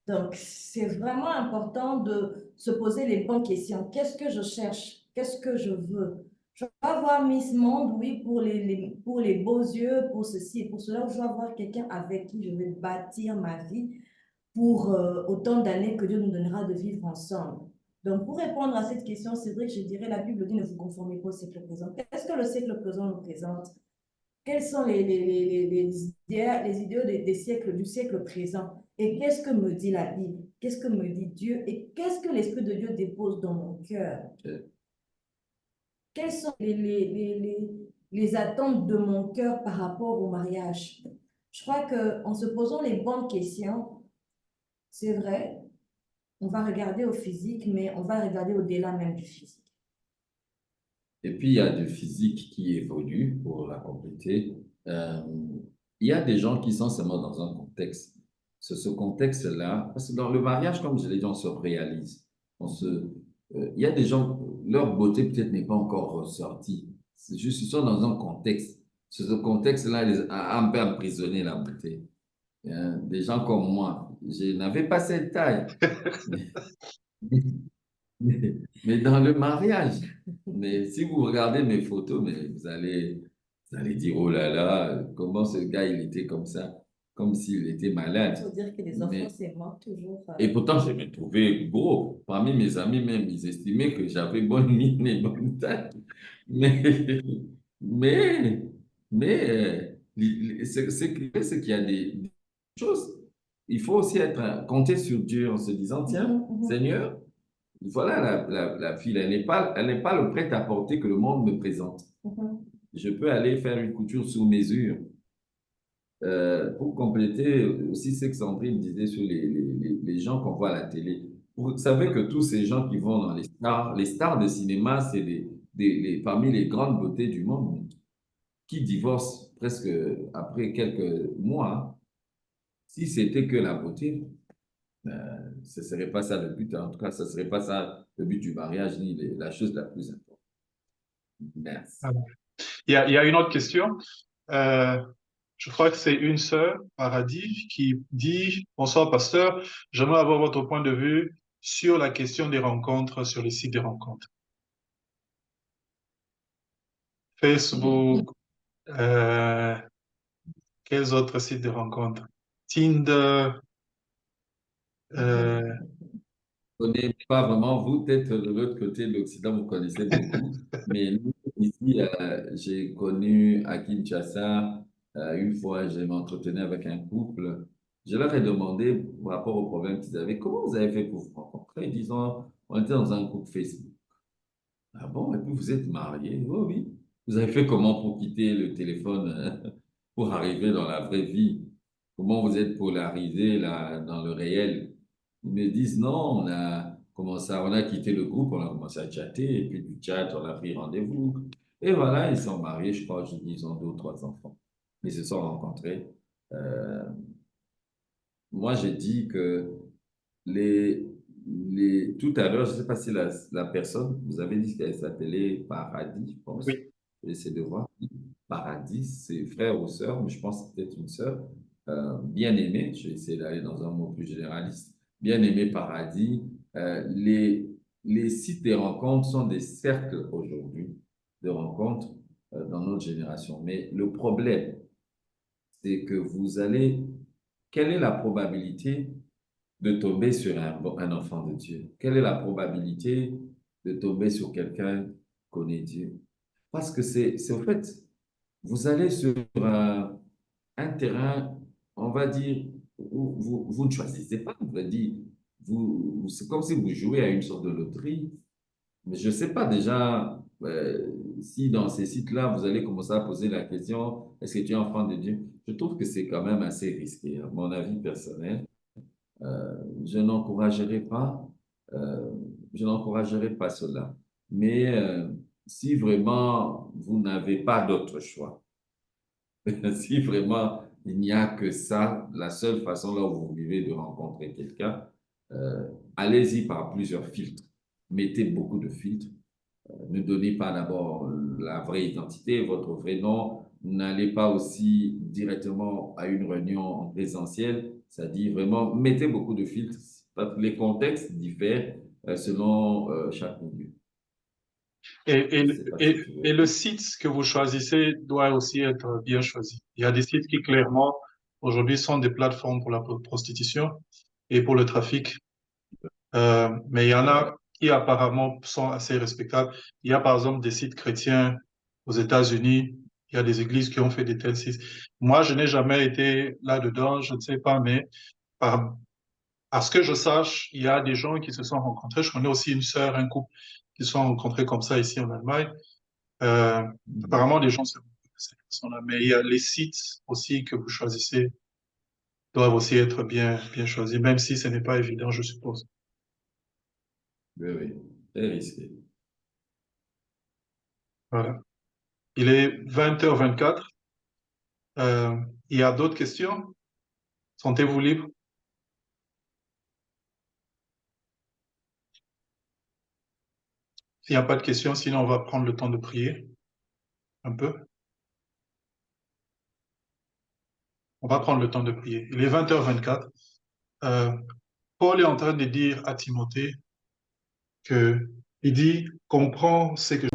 Donc, c'est vraiment important de se poser les bonnes questions. Qu'est-ce que je cherche? Qu'est-ce que je veux? Je vais avoir Miss Monde, oui, pour les beaux yeux, pour ceci et pour cela. Je vais avoir quelqu'un avec qui je vais bâtir ma vie pour autant d'années que Dieu nous donnera de vivre ensemble. Donc, pour répondre à cette question, c'est vrai que je dirais, la Bible dit ne vous conformez pas au siècle présent. Qu'est-ce que le siècle présent nous présente? Quels sont les idéaux des siècles, du siècle présent? Et qu'est-ce que me dit la Bible? Qu'est-ce que me dit Dieu? Et qu'est-ce que l'Esprit de Dieu dépose dans mon cœur? Quelles sont les attentes de mon cœur par rapport au mariage? Je crois qu'en se posant les bonnes questions, c'est vrai, on va regarder au physique, mais on va regarder au-delà même du physique. Et puis, il y a du physique qui évolue pour la compléter. Il y a des gens qui sont seulement dans un contexte. C'est ce contexte-là, parce que dans le mariage, comme je l'ai dit, on se réalise. Il y a des gens, leur beauté peut-être n'est pas encore ressortie. C'est juste, ils sont dans un contexte. Ce contexte-là a un peu emprisonné la beauté. Des gens comme moi, je n'avais pas cette taille. Mais dans le mariage, mais si vous regardez mes photos, mais vous allez dire, oh là là, comment ce gars, il était comme ça, comme s'il était malade. Il faut dire que les enfants s'aiment toujours. Et pourtant, je me trouvais gros. Parmi mes amis même, ils estimaient que j'avais bonne mine et bonne taille. Mais, mais, c'est qu'il y a des choses. Il faut aussi compter sur Dieu en se disant, tiens, Seigneur, voilà la fille, elle n'est pas le prêt-à-porter que le monde me présente. Je peux aller faire une couture sur mesure. Pour compléter aussi ce que Sandrine disait sur les gens qu'on voit à la télé. Vous savez que tous ces gens qui vont dans les stars de cinéma, c'est parmi les grandes beautés du monde qui divorcent presque après quelques mois. Hein. Si c'était que la beauté, ce ne serait pas ça le but. En tout cas, ce ne serait pas ça le but du mariage, ni la chose la plus importante. Merci. Il y a une autre question. Je crois que c'est une sœur, Paradis, qui dit, bonsoir pasteur, j'aimerais avoir votre point de vue sur la question des rencontres sur les sites de rencontres. Facebook, quels autres sites de rencontres? Tinder, Je ne connais pas vraiment, vous, peut-être de l'autre côté de l'Occident, vous connaissez beaucoup, mais nous, ici, j'ai connu à Kinshasa, une fois, je m'entretenais avec un couple. Je leur ai demandé, par rapport au problème qu'ils avaient, comment vous avez fait pour vous rencontrer? Ils disent, on était dans un groupe Facebook. Ah bon, et puis vous êtes mariés? Oh oui. Vous avez fait comment pour quitter le téléphone, pour arriver dans la vraie vie? Comment vous êtes polarisé là, dans le réel? Ils me disent non, on a quitté le groupe, on a commencé à chatter, et puis du chat, on a pris rendez-vous. Et voilà, ils sont mariés, je crois, ils ont 2 ou 3 enfants. Ils se sont rencontrés. Euh, Moi, j'ai dit que tout à l'heure, je ne sais pas si la personne, vous avez dit qu'elle s'appelait Paradis, je pense. oui. J'essaie de voir. Paradis, c'est frère ou sœur, mais je pense que c'est peut-être une sœur. Bien aimée, je vais essayer d'aller dans un mot plus généraliste. Bien aimé Paradis. Les sites de rencontres sont des cercles aujourd'hui de rencontres dans notre génération. Mais le problème, c'est que quelle est la probabilité de tomber sur un enfant de Dieu? Quelle est la probabilité de tomber sur quelqu'un qui connaît Dieu? Parce que c'est au fait, vous allez sur un terrain, on va dire, où vous ne choisissez pas, on va dire, c'est comme si vous jouez à une sorte de loterie. Mais je ne sais pas déjà si dans ces sites-là, vous allez commencer à poser la question, est-ce que tu es enfant de Dieu? Je trouve que c'est quand même assez risqué, à mon avis personnel. Je n'encouragerai pas, euh, je n'encouragerai pas cela. Mais si vraiment vous n'avez pas d'autre choix, si vraiment il n'y a que ça, la seule façon là où vous vivez de rencontrer quelqu'un, allez-y par plusieurs filtres. Mettez beaucoup de filtres. ne donnez pas d'abord la vraie identité, votre vrai nom. N'allez pas aussi directement à une réunion en présentiel. C'est-à-dire vraiment, mettez beaucoup de filtres. Les contextes diffèrent selon chaque milieu. Je ne sais pas si tu Et veux. le site que vous choisissez doit aussi être bien choisi. Il y a des sites qui clairement, aujourd'hui, sont des plateformes pour la prostitution et pour le trafic. Mais il y en Ouais. a qui apparemment sont assez respectables. Il y a par exemple des sites chrétiens aux États-Unis. Il y a des églises qui ont fait des tels sites. Moi, je n'ai jamais été là-dedans, je ne sais pas, mais par, à ce que je sache, il y a des gens qui se sont rencontrés. Je connais aussi une sœur, un couple qui se sont rencontrés comme ça ici en Allemagne. Euh, Mhm. apparemment, les gens se rencontrent de cette façon-là. Mais il y a les sites aussi que vous choisissez doivent aussi être bien choisis, même si ce n'est pas évident, je suppose. Oui, oui, très risqué. Voilà. Il est 20h24. Euh, il y a d'autres questions? Sentez-vous libre? S'il n'y a pas de questions, sinon on va prendre le temps de prier un peu. On va prendre le temps de prier. Il est 20h24. Euh, Paul est en train de dire à Timothée que il dit, comprends ce que